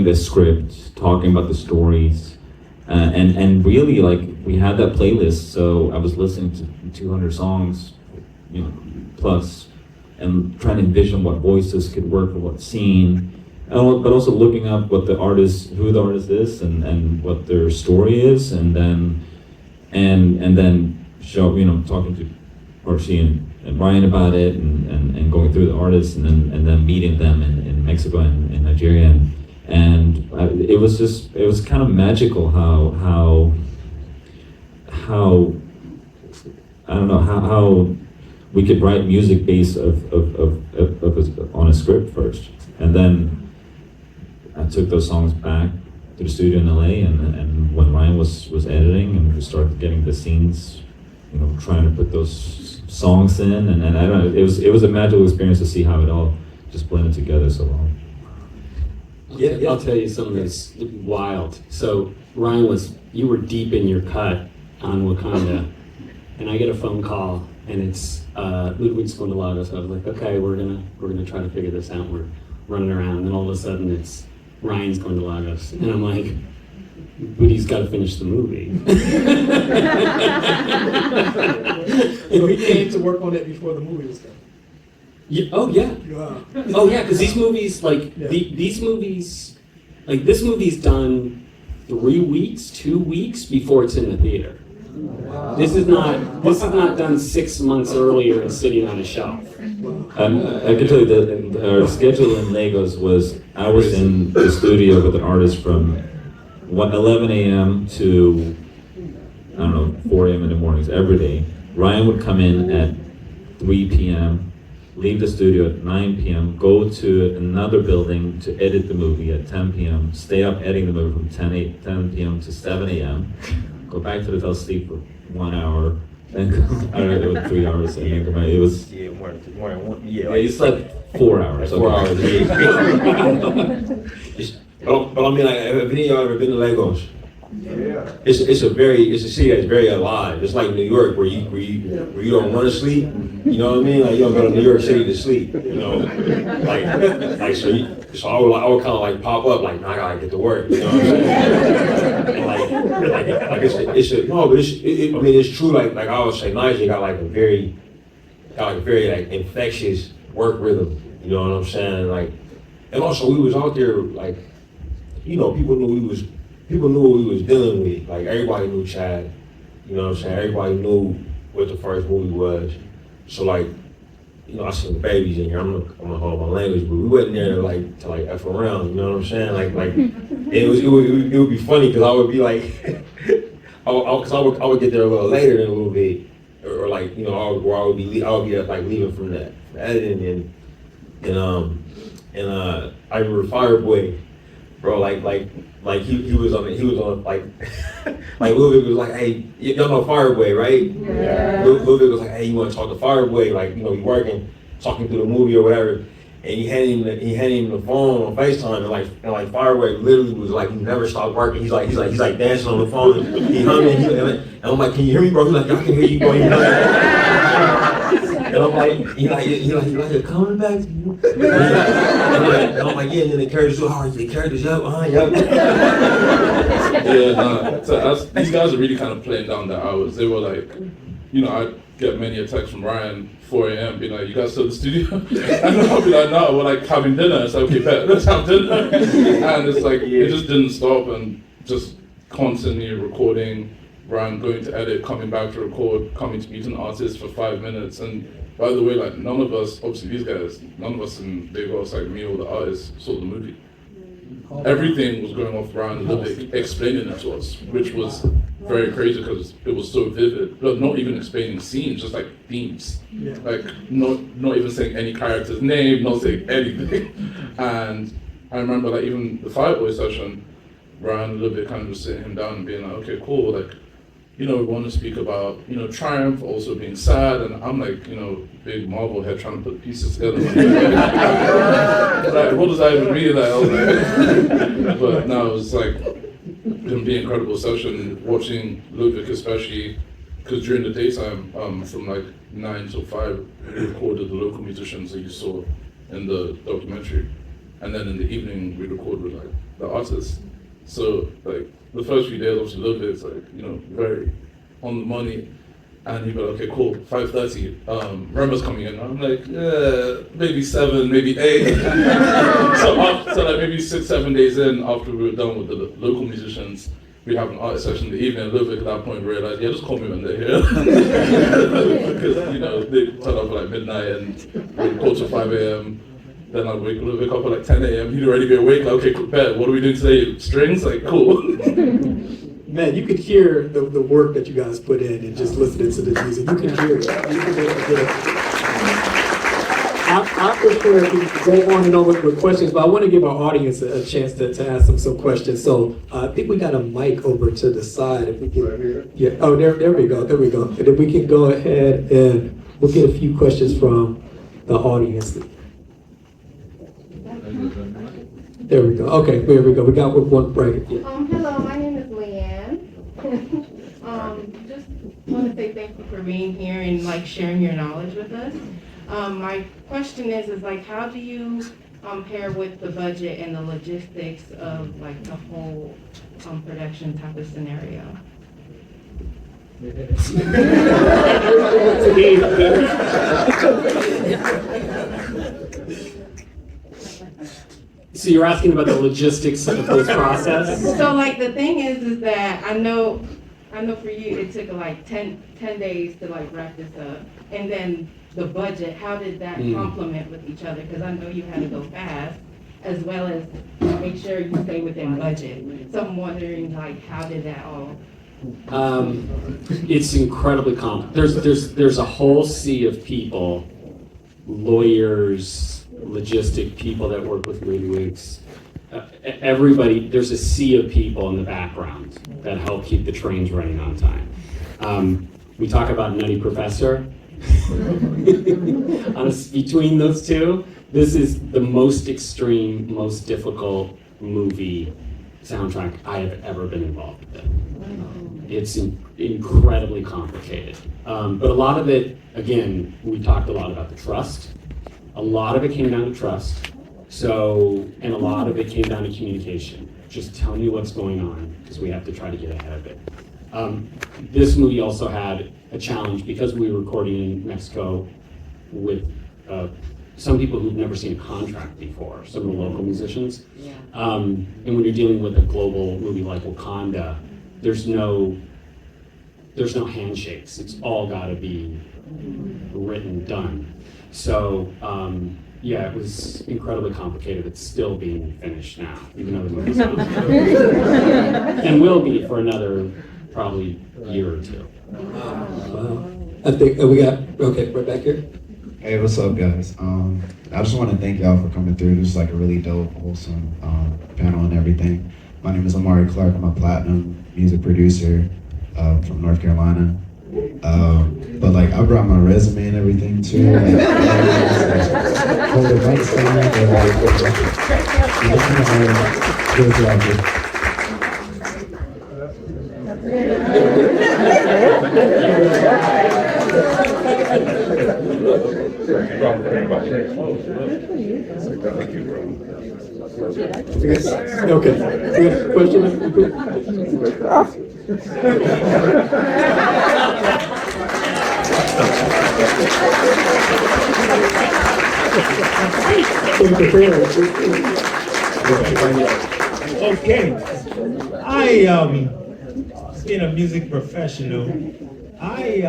the script, talking about the stories, and really like we had that playlist. So I was listening to 200 songs, plus, and trying to envision what voices could work for what scene, but also looking up who the artist is, and what their story is, and then talking to Archie and Ryan about it, and going through the artists, and then meeting them in Mexico and in Nigeria, and it was kind of magical how I don't know how we could write music based on a script first, and then I took those songs back to the studio in LA, and when Ryan was editing and we started getting the scenes, trying to put those songs in, and I don't know, it was a magical experience to see how it all just blended together so well. Yeah. I'll tell you something that's wild. So Ryan, you were deep in your cut on Wakanda, and I get a phone call, and it's Ludwig's going to Lagos. So I was like, okay, we're gonna try to figure this out. We're running around, and then all of a sudden it's Ryan's going to Lagos, and I'm like, but he's got to finish the movie. So he came to work on it before the movie was done. Yeah, oh yeah. Wow. Oh yeah, because these movies, like Yeah. these movies, like this movie's done 3 weeks, 2 weeks before it's in the theater. This is not done 6 months earlier and sitting on a shelf. I can tell you that our schedule in Lagos was, I was in the studio with an artist from 11 a.m. to, I don't know, 4 a.m. in the mornings every day. Ryan would come in at 3 p.m., leave the studio at 9 p.m., go to another building to edit the movie at 10 p.m., stay up editing the movie from 10 p.m. to 7 a.m., go back to the hotel, sleep for 1 hour, then come, I don't know, it was 3 hours, and then come back. It was, yeah, you slept 4 hours. 4 hours. But I mean, like, have any of y'all ever been to Lagos? Yeah. It's a city that's very alive. It's like New York, where you don't want to sleep. You know what I mean? Like, you don't go to New York City to sleep. You know, like so I would kind of like pop up, like, nah, I gotta get to work. You know what I'm saying? And like I mean, it's true. Like I always say, Niger got like a very like infectious work rhythm. You know what I'm saying? Like, and also we was out there, like, you know, people knew what we was dealing with. Like, everybody knew Chad. You know what I'm saying? Everybody knew what the first movie was. So, like, you know, I seen the babies in here. I'm gonna hold my language, but we wasn't there to F around. You know what I'm saying? Like it would be funny because I would be like, I would get there a little later than a little bit, or like, you know, I would be like leaving from that editing and I remember Fireboy, bro, like he was on like like Ludwig was like, hey, y'all know Fireboy, right? Yeah. Ludwig was like, hey, you want to talk to Fireboy? Like, you know, you talking through the movie or whatever, and he handed him the phone on FaceTime, and like Fireboy literally was like, he never stopped working. He's like dancing on the phone, he humming, and I'm like, can you hear me, bro? He's like, I can hear you, bro. And I'm like, he like coming back to you. And I'm like, yeah, and then the characters so hard. The characters, yep. Yeah, so these guys are really kind of playing down the hours. They were like, you know, I'd get many a text from Ryan, 4 a.m., being like, you guys still in the studio? And I'll be like, no, we're like having dinner. It's like, okay, bet, let's have dinner. And it's like, it just didn't stop, and just constantly recording, Ryan going to edit, coming back to record, coming to meet an artist for 5 minutes. And by the way, like, none of us, obviously these guys, none of us in Lagos, like me or the artists, saw the movie. Everything was going off Ryan and Ludwig explaining it to us, which was very crazy because it was so vivid. But not even explaining scenes, just like themes. Yeah. Like, not even saying any character's name, not saying anything. And I remember, like, even the Fireboy session, Ryan and Ludwig kind of just sitting him down and being like, okay, cool, like, you know, we want to speak about, you know, triumph, also being sad, and I'm like, you know, big Marvel head trying to put pieces together. Like, what does that even mean? Like, but no, it was like, gonna be an incredible session, watching Ludwig especially, because during the daytime, from like 9 till 5, we recorded the local musicians that you saw in the documentary, and then in the evening, we recorded with like the artists. So like, the first few days, obviously, Ludwig's like, you know, very on the money, and he'd be like, okay, cool, 5:30, Rema's coming in. I'm like, yeah, maybe 7, maybe 8. so like maybe 6-7 days in, after we were done with the local musicians, we have an artist session in the evening. Ludwig at that point realized, yeah, just call me when they're here. Because, you know, they turn up at like midnight and we record till 5 a.m. Then I'd wake up at like 10 a.m. He'd already be awake. Like, okay, cool, bet. What are we doing today? Strings? Like, cool. Man, you could hear the work that you guys put in and just listening to the music. You can hear it. I prefer to go on and on with questions, but I want to give our audience a chance to ask them some questions. So I think we got a mic over to the side. If we can, right here. Yeah. Oh, there we go. There we go. And then we can go ahead and we'll get a few questions from the audience. There we go. Okay, there we go. We got one bracket. Yeah. Hello, my name is Leanne. Just want to say thank you for being here and like sharing your knowledge with us. My question is like, how do you pair with the budget and the logistics of like the whole production type of scenario? So you're asking about the logistics of this process? So like the thing is that I know for you it took like 10 days to like wrap this up, and then the budget, how did that complement with each other? Because I know you had to go fast as well as make sure you stay within budget. So I'm wondering like how did that all? It's incredibly complex. There's a whole sea of people, lawyers, logistic people that work with Ludwig's. Everybody, there's a sea of people in the background that help keep the trains running on time. We talk about Nutty Professor. Between those two, this is the most extreme, most difficult movie soundtrack I have ever been involved with. It's incredibly complicated. But a lot of it, again, we talked a lot about the trust. A lot of it came down to trust. And a lot of it came down to communication. Just tell me what's going on, because we have to try to get ahead of it. This movie also had a challenge because we were recording in Mexico with some people who've never seen a contract before, some of the local musicians. And when you're dealing with a global movie like Wakanda, there's no handshakes. It's all got to be written, done. So yeah, it was incredibly complicated. It's still being finished now, even though the movie's out. And will be for another probably year or two. I think we got, okay, right back here. Hey, what's up, guys? I just want to thank y'all for coming through. This is like a really dope, wholesome panel and everything. My name is Amari Clark. I'm a platinum music producer from North Carolina. But like, I brought my resume and everything too. Hold the mic stand Okay. Question? Okay. Being a music professional, I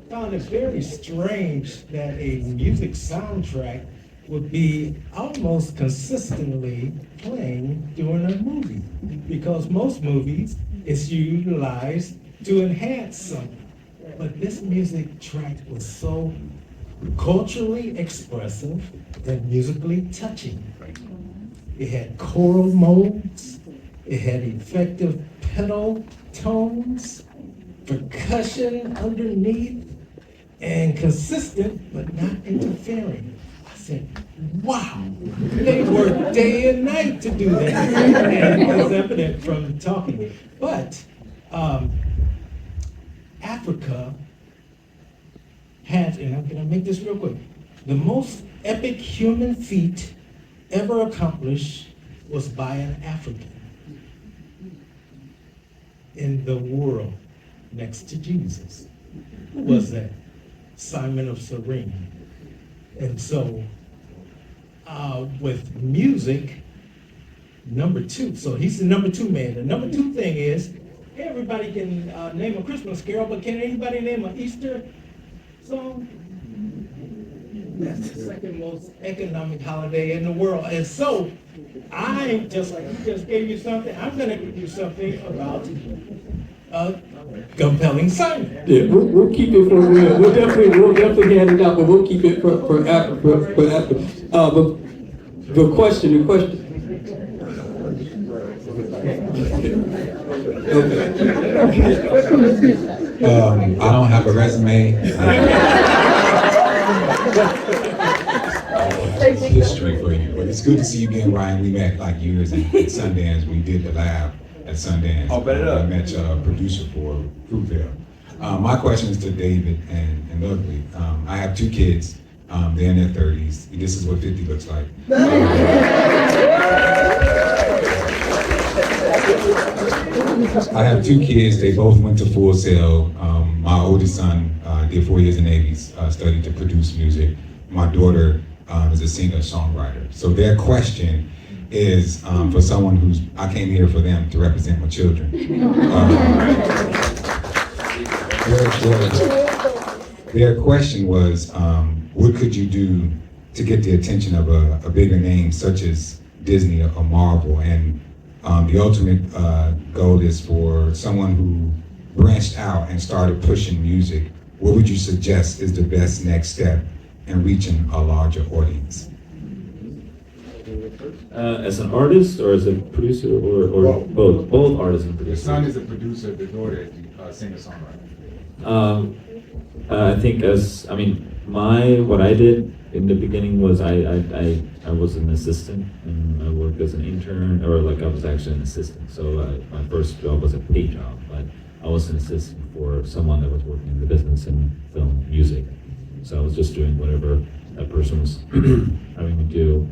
found it very strange that a music soundtrack would be almost consistently playing during a movie, because most movies is utilized to enhance something. But this music track was so culturally expressive and musically touching. It had choral modes, it had effective pedal tones, percussion underneath, and consistent but not interfering. I said, wow, they worked day and night to do that. And it's evident from talking. But Africa had, and I'm gonna make this real quick, the most epic human feat ever accomplished was by an African in the world next to Jesus. Who was that? Simon of Cyrene. And so with music, number two, so he's the number two man. The number two thing is, everybody can name a Christmas carol, but can anybody name an Easter song? That's the second most economic holiday in the world. And so, I, just like he just gave you something, I'm gonna give you something about compelling Simon. Yeah, we'll keep it for real. We'll definitely hand it out, but we'll keep it for after. But the question. I don't have a resume. History for you, but it's good to see you again, Ryan. We met like years at Sundance. We did the lab at Sundance. Oh, bet it up. I met your producer for Fruitvale. My question is to David and Ludwig. I have two kids. They're in their 30s. This is what 50 looks like. I have 2 kids. They both went to Full Sail. My oldest son did 4 years in the Navy, studied to produce music. My daughter is a singer-songwriter. So their question is for someone who's, I came here for them to represent my children. Their question was, what could you do to get the attention of a bigger name such as Disney or Marvel? And the ultimate goal is for someone who branched out and started pushing music. What would you suggest is the best next step in reaching a larger audience? As an artist or as a producer or both? Both artists and The producers. son is a producer, the daughter is a singer-songwriter. I think what I did in the beginning was I was an assistant and I worked as an intern, or like I was actually an assistant. So my first job was a paid job, but I was an assistant for someone that was working in the business and film music. So I was just doing whatever that person was having me do.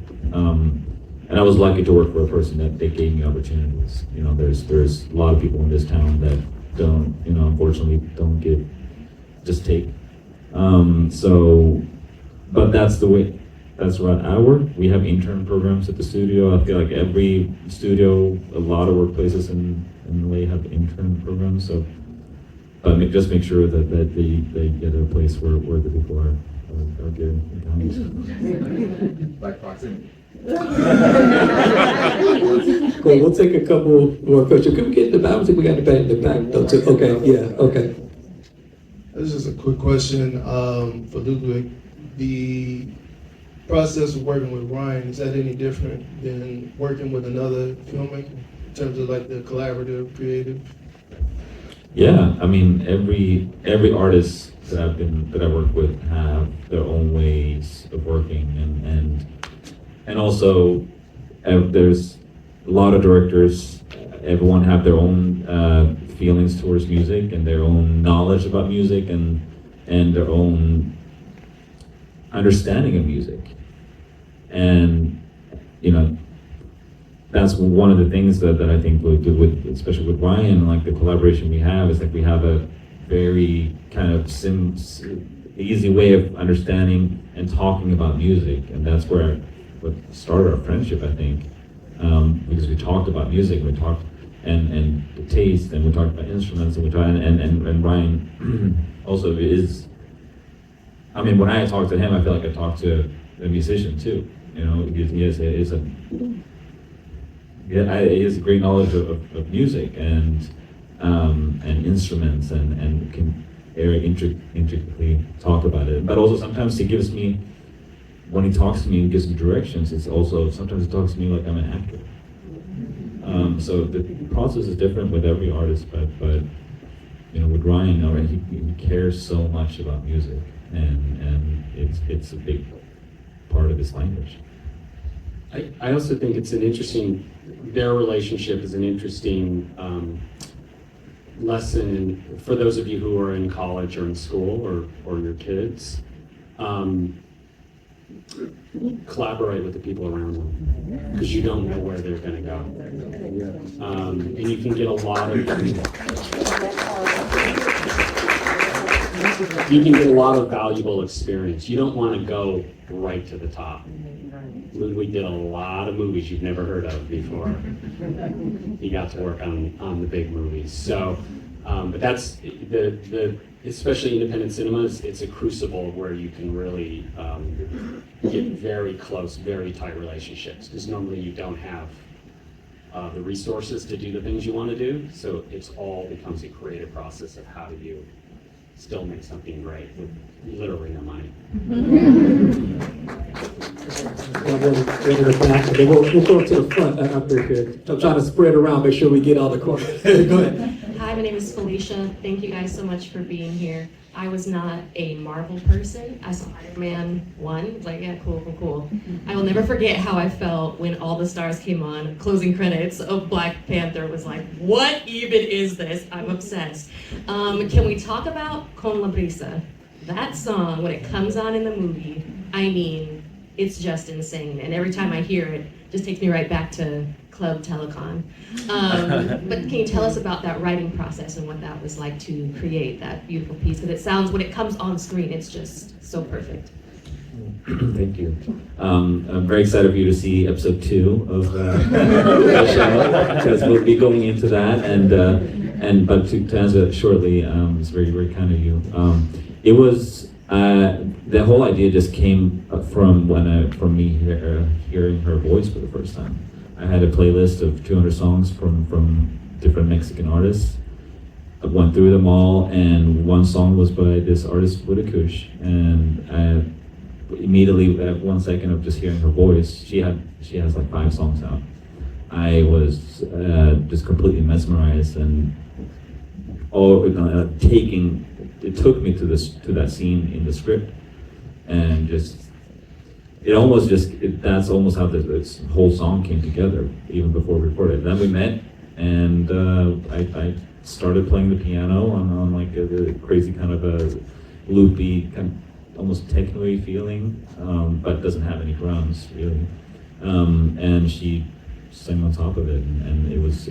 And I was lucky to work for a person that they gave me opportunities. You know, there's a lot of people in this town that don't, unfortunately don't just take. But that's what I work. We have intern programs at the studio. I feel like every studio, a lot of workplaces in LA have intern programs. So, but just make sure that they get a place where the people are getting encounters. Like proximity. Cool, we'll take a couple more questions. Can we get in the back? I don't think we got the back in the back though, too. Okay, yeah, okay. This is a quick question for Ludwig. The process of working with Ryan, is that any different than working with another filmmaker in terms of like the collaborative, creative? Yeah, I mean every artist that I work with have their own ways of working, and also there's a lot of directors. Everyone have their own feelings towards music and their own knowledge about music and their own understanding of music. And that's one of the things that I think especially with Ryan, like the collaboration we have is like we have a very kind of easy way of understanding and talking about music, and that's what started our friendship, I think, because we talked about music, we talked and the taste, and we talked about instruments, and and Ryan also is. I mean, when I talk to him, I feel like I talk to a musician too. He has a great knowledge of music and instruments and can very intricately talk about it. But also sometimes he gives me, when he talks to me and gives me directions, it's also, sometimes he talks to me like I'm an actor. So the process is different with every artist, but with Ryan, he cares so much about music, and it's a big part of his language. I also think it's their relationship is an interesting lesson for those of you who are in college or in school or your kids. Collaborate with the people around them, because you don't know where they're going to go. And you can get a lot of valuable experience. You don't want to go right to the top. Ludwig did a lot of movies you've never heard of before. He got to work on the big movies. So, but that's especially independent cinemas, it's a crucible where you can really get very close, very tight relationships, because normally you don't have the resources to do the things you want to do. So it's all becomes a creative process of how do you still make something great with literally no money. We'll go to the front up here. I'm trying to spread around, make sure we get all the corners. Go ahead. Hi, my name is Felicia. Thank you guys so much for being here. I was not a Marvel person. I saw Iron Man 1. Like, yeah, cool. I will never forget how I felt when all the stars came on. Closing credits of Black Panther was like, what even is this? I'm obsessed. Can we talk about Con la Brisa? That song, when it comes on in the movie, I mean, it's just insane. And every time I hear it, it just takes me right back to Club Telecon. But can you tell us about that writing process and what that was like to create that beautiful piece? Because it sounds, when it comes on screen, it's just so perfect. Thank you. I'm very excited for you to see episode 2 of the show, because we'll be going into that. But to answer that shortly, it's very, very kind of you. It was the whole idea just came from me hearing her voice for the first time. I had a playlist of 200 songs from different Mexican artists. I went through them all, and one song was by this artist, Ludwig, and immediately at 1 second of just hearing her voice, she has like 5 songs out. I was just completely mesmerized, and it took me to that scene in the script, and that's almost how this whole song came together, even before we recorded. Then we met, and I started playing the piano on like a crazy kind of a loopy, kind of almost techno-y feeling, but doesn't have any drums really. And she sang on top of it, and it was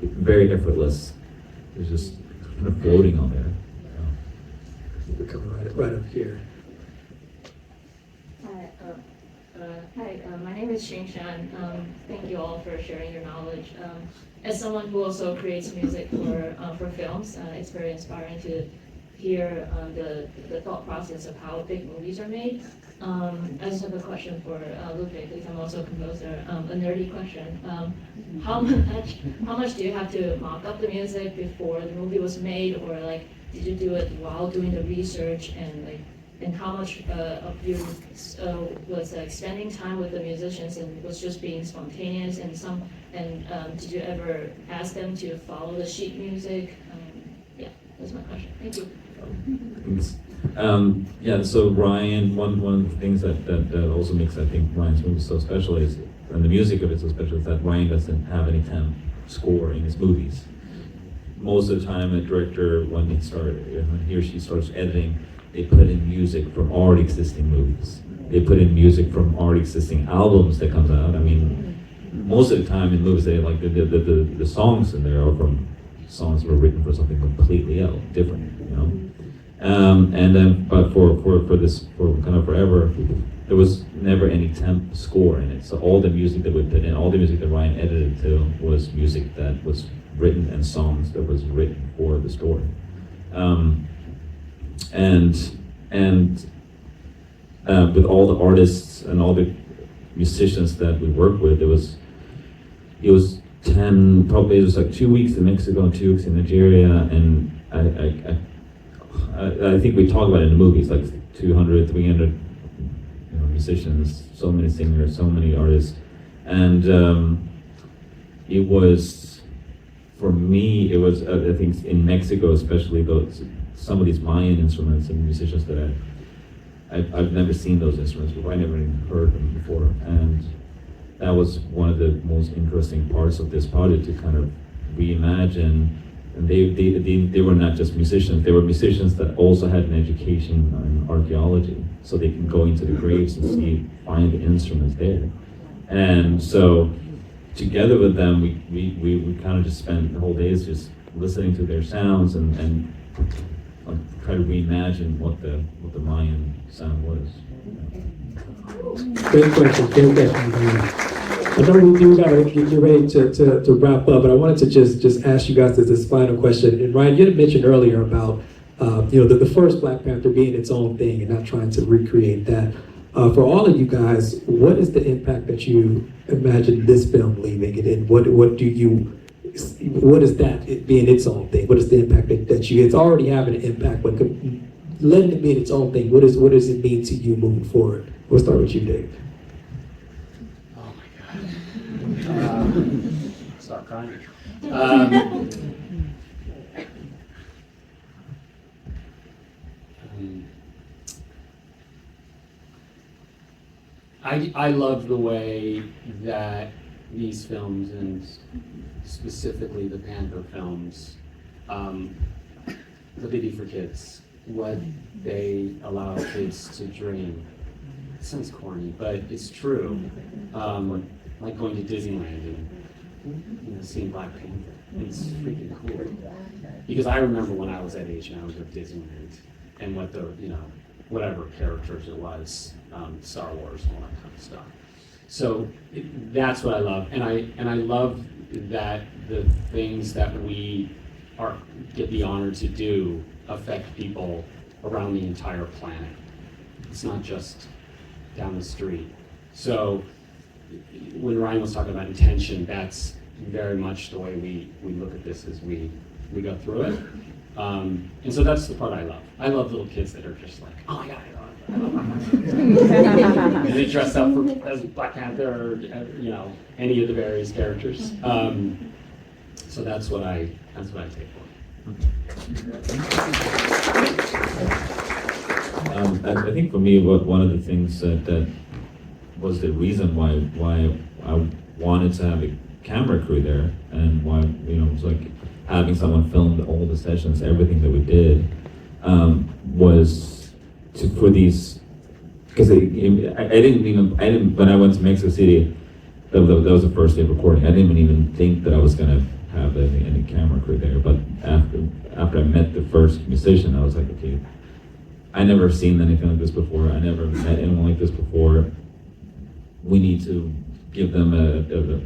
very effortless. It was just kind of floating on there. We're coming right up here. Hi, my name is Xing Shan. Thank you all for sharing your knowledge. As someone who also creates music for films, it's very inspiring to hear the thought process of how big movies are made. I just have a question for Ludwig, because I'm also a composer. A nerdy question. How much do you have to mock up the music before the movie was made, or like did you do it while doing the research, and how much of you was spending time with the musicians and was just being spontaneous, and did you ever ask them to follow the sheet music? Yeah, that's my question. Thank you. Yeah, so Ryan, one of the things that also makes, I think, Ryan's movie so special is, and the music of it so special, is that Ryan doesn't have any temp score in his movies. Most of the time, a director, when he or she starts editing, they put in music from already existing movies. They put in music from already existing albums that comes out. I mean, most of the time in movies, they like the songs in there are from songs that were written for something completely else, different, you know. And then, but for Wakanda Forever, there was never any temp score in it. So all the music that we put in, all the music that Ryan edited to, was music that was written, and songs that was written for the story. With all the artists and all the musicians that we worked with, it was 10, probably it was like 2 weeks in Mexico and 2 weeks in Nigeria, and I think we talk about it in the movies, like 200, 300 musicians, so many singers, so many artists, and it was, for me, it was, I think in Mexico especially, some of these Mayan instruments and musicians that I've never seen those instruments before. I never even heard them before, and that was one of the most interesting parts of this project, to kind of reimagine. And they were not just musicians; they were musicians that also had an education in archaeology, so they can go into the graves and find the instruments there. And so, together with them, we kind of just spent the whole days just listening to their sounds and try to reimagine what the Mayan sound was. Great question. I know we got to get ready to wrap up, but I wanted to just ask you guys this final question. And Ryan, you had mentioned earlier about the first Black Panther being its own thing and not trying to recreate that. For all of you guys, what is the impact that you imagine this film leaving, and what is that, it being its own thing? What is the impact that it's already having an impact, but letting it be its own thing? What does it mean to you moving forward? We'll start with you, Dave. Oh my God. Stop crying. I love the way that these films, and specifically the Panther films, what they do for kids, what they allow kids to dream. It sounds corny, but it's true. Like going to Disneyland and seeing Black Panther. It's freaking cool. Because I remember when I was that age and I was at Disneyland and what the, whatever characters it was, Star Wars and all that kind of stuff. So that's what I love. And I love that the things that we get the honor to do affect people around the entire planet. It's not just down the street. So when Ryan was talking about intention, that's very much the way we look at this as we go through it. And so that's the part I love. I love little kids that are just like, oh my God, I love Black Panther. And they dress up as Black Panther or any of the various characters. So that's what I take I think for me, one of the things that was the reason why I wanted to have a camera crew there, and why it was like having someone film all the sessions, everything that we did, was for these, because I didn't when I went to Mexico City, that was the first day of recording. I didn't even think that I was gonna have any camera crew there. But after I met the first musician, I was like, okay, I never seen anything like this before. I never met anyone like this before. We need to give them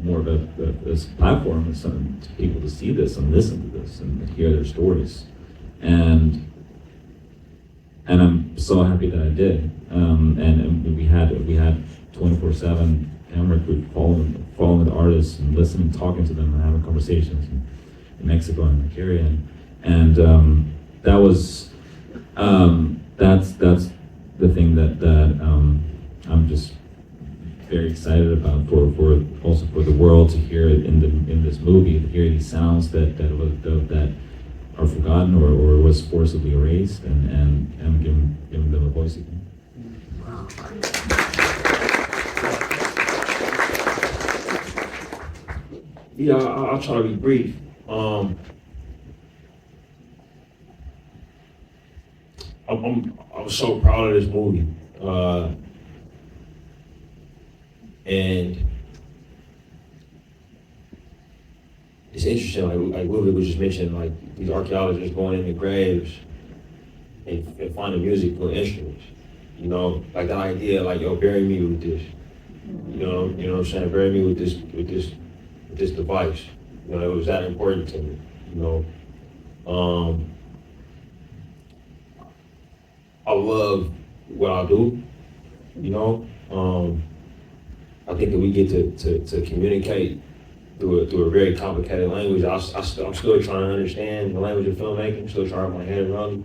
more of a platform and some people to see this and listen to this and hear their stories. And I'm so happy that I did. And we had 24/7 camera crew following the artists and listening, talking to them, and having conversations in Mexico and Nigeria, and that was that's the thing that I'm just very excited about for also for the world to hear it in this movie, to hear these sounds that are forgotten or was forcibly erased, and giving them a voice again. Yeah, I'll try to be brief. I'm so proud of this movie, and it's interesting. Like Ludwig was just mentioning, like these archaeologists going into graves and finding musical instruments. Like the idea, like, yo, bury me with this. You know what I'm saying? Bury me with this device. It was that important to me. I love what I do. I think that we get to communicate through a very complicated language. I'm still trying to understand the language of filmmaking. Still trying to wrap my head around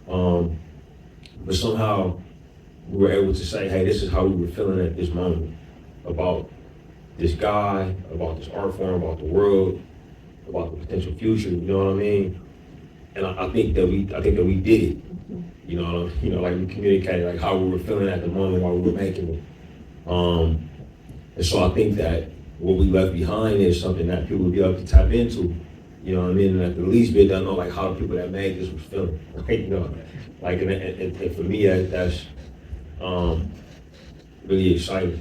it. But somehow we were able to say, hey, this is how we were feeling at this moment about this guy, about this art form, about the world, about the potential future. You know what I mean? And I think that we did it. Like we communicated like how we were feeling at the moment while we were making it. And so I think that what we left behind is something that people will be able to tap into. You know what I mean? And at the least bit, they'll know like how the people that made this was feeling. And for me, that's really exciting.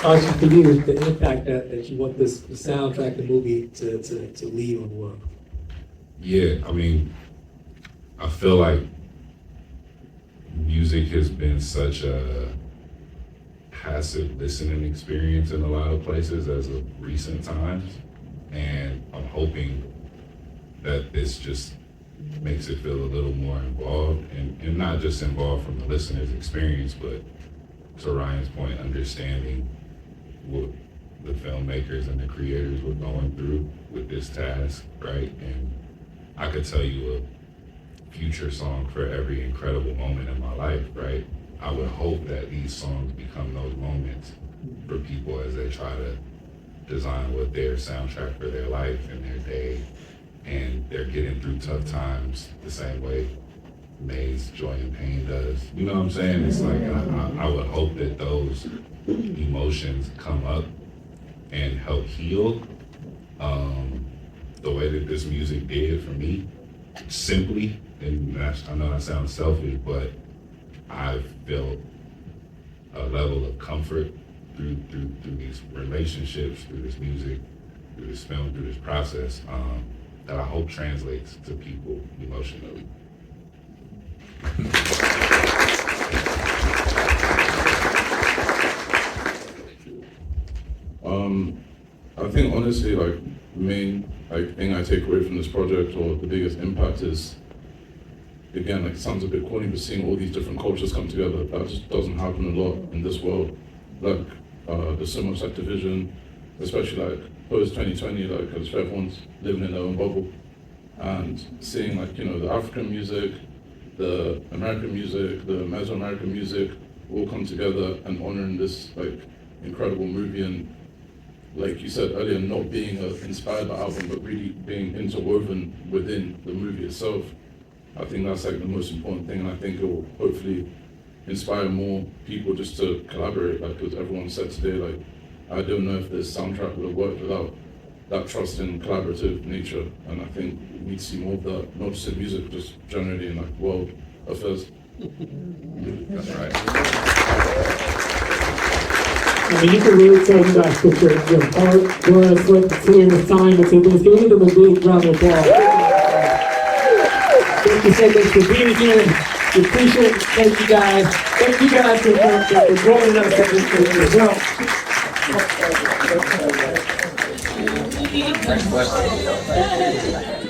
Archie, for you, the impact that you want the soundtrack, the movie to leave on the world. Yeah, I mean, I feel like music has been such a passive listening experience in a lot of places as of recent times, and I'm hoping that this just makes it feel a little more involved, and not just involved from the listener's experience, but to Ryan's point, understanding what the filmmakers and the creators were going through with this task, right? And I could tell you a future song for every incredible moment in my life, right? I would hope that these songs become those moments for people as they try to design what their soundtrack for their life and their day, and they're getting through tough times the same way May's Joy and Pain does. You know what I'm saying? It's like, I would hope that those emotions come up and help heal. the way that this music did for me, simply, and I know that sounds selfish, but I felt a level of comfort through these relationships, through this music, through this film, through this process, that I hope translates to people emotionally. I think honestly, like, the main thing I take away from this project, or the biggest impact, is, again, like, it sounds a bit corny, but seeing all these different cultures come together, that just doesn't happen a lot in this world. Like, there's so much like division, especially like post 2020, like, because everyone's living in their own bubble, and seeing, like, you know, the African music, the American music, the Mesoamerican music all come together and honoring this like incredible movie, and like you said earlier, not being inspired by album, but really being interwoven within the movie itself. I think that's like the most important thing, and I think it will hopefully inspire more people just to collaborate. Like, because everyone said today, like, I don't know if this soundtrack would have worked without that trust in collaborative nature, and I think we need to see more of that, not just in music, just generally in like world affairs. That's right. I mean, you can really tell you guys put your heart, blood, sweat, tears, time into this. Give them a big round of applause. Thank you so much for being here. We appreciate it. Thank you guys. Thank you guys for joining us at this as well. Next question.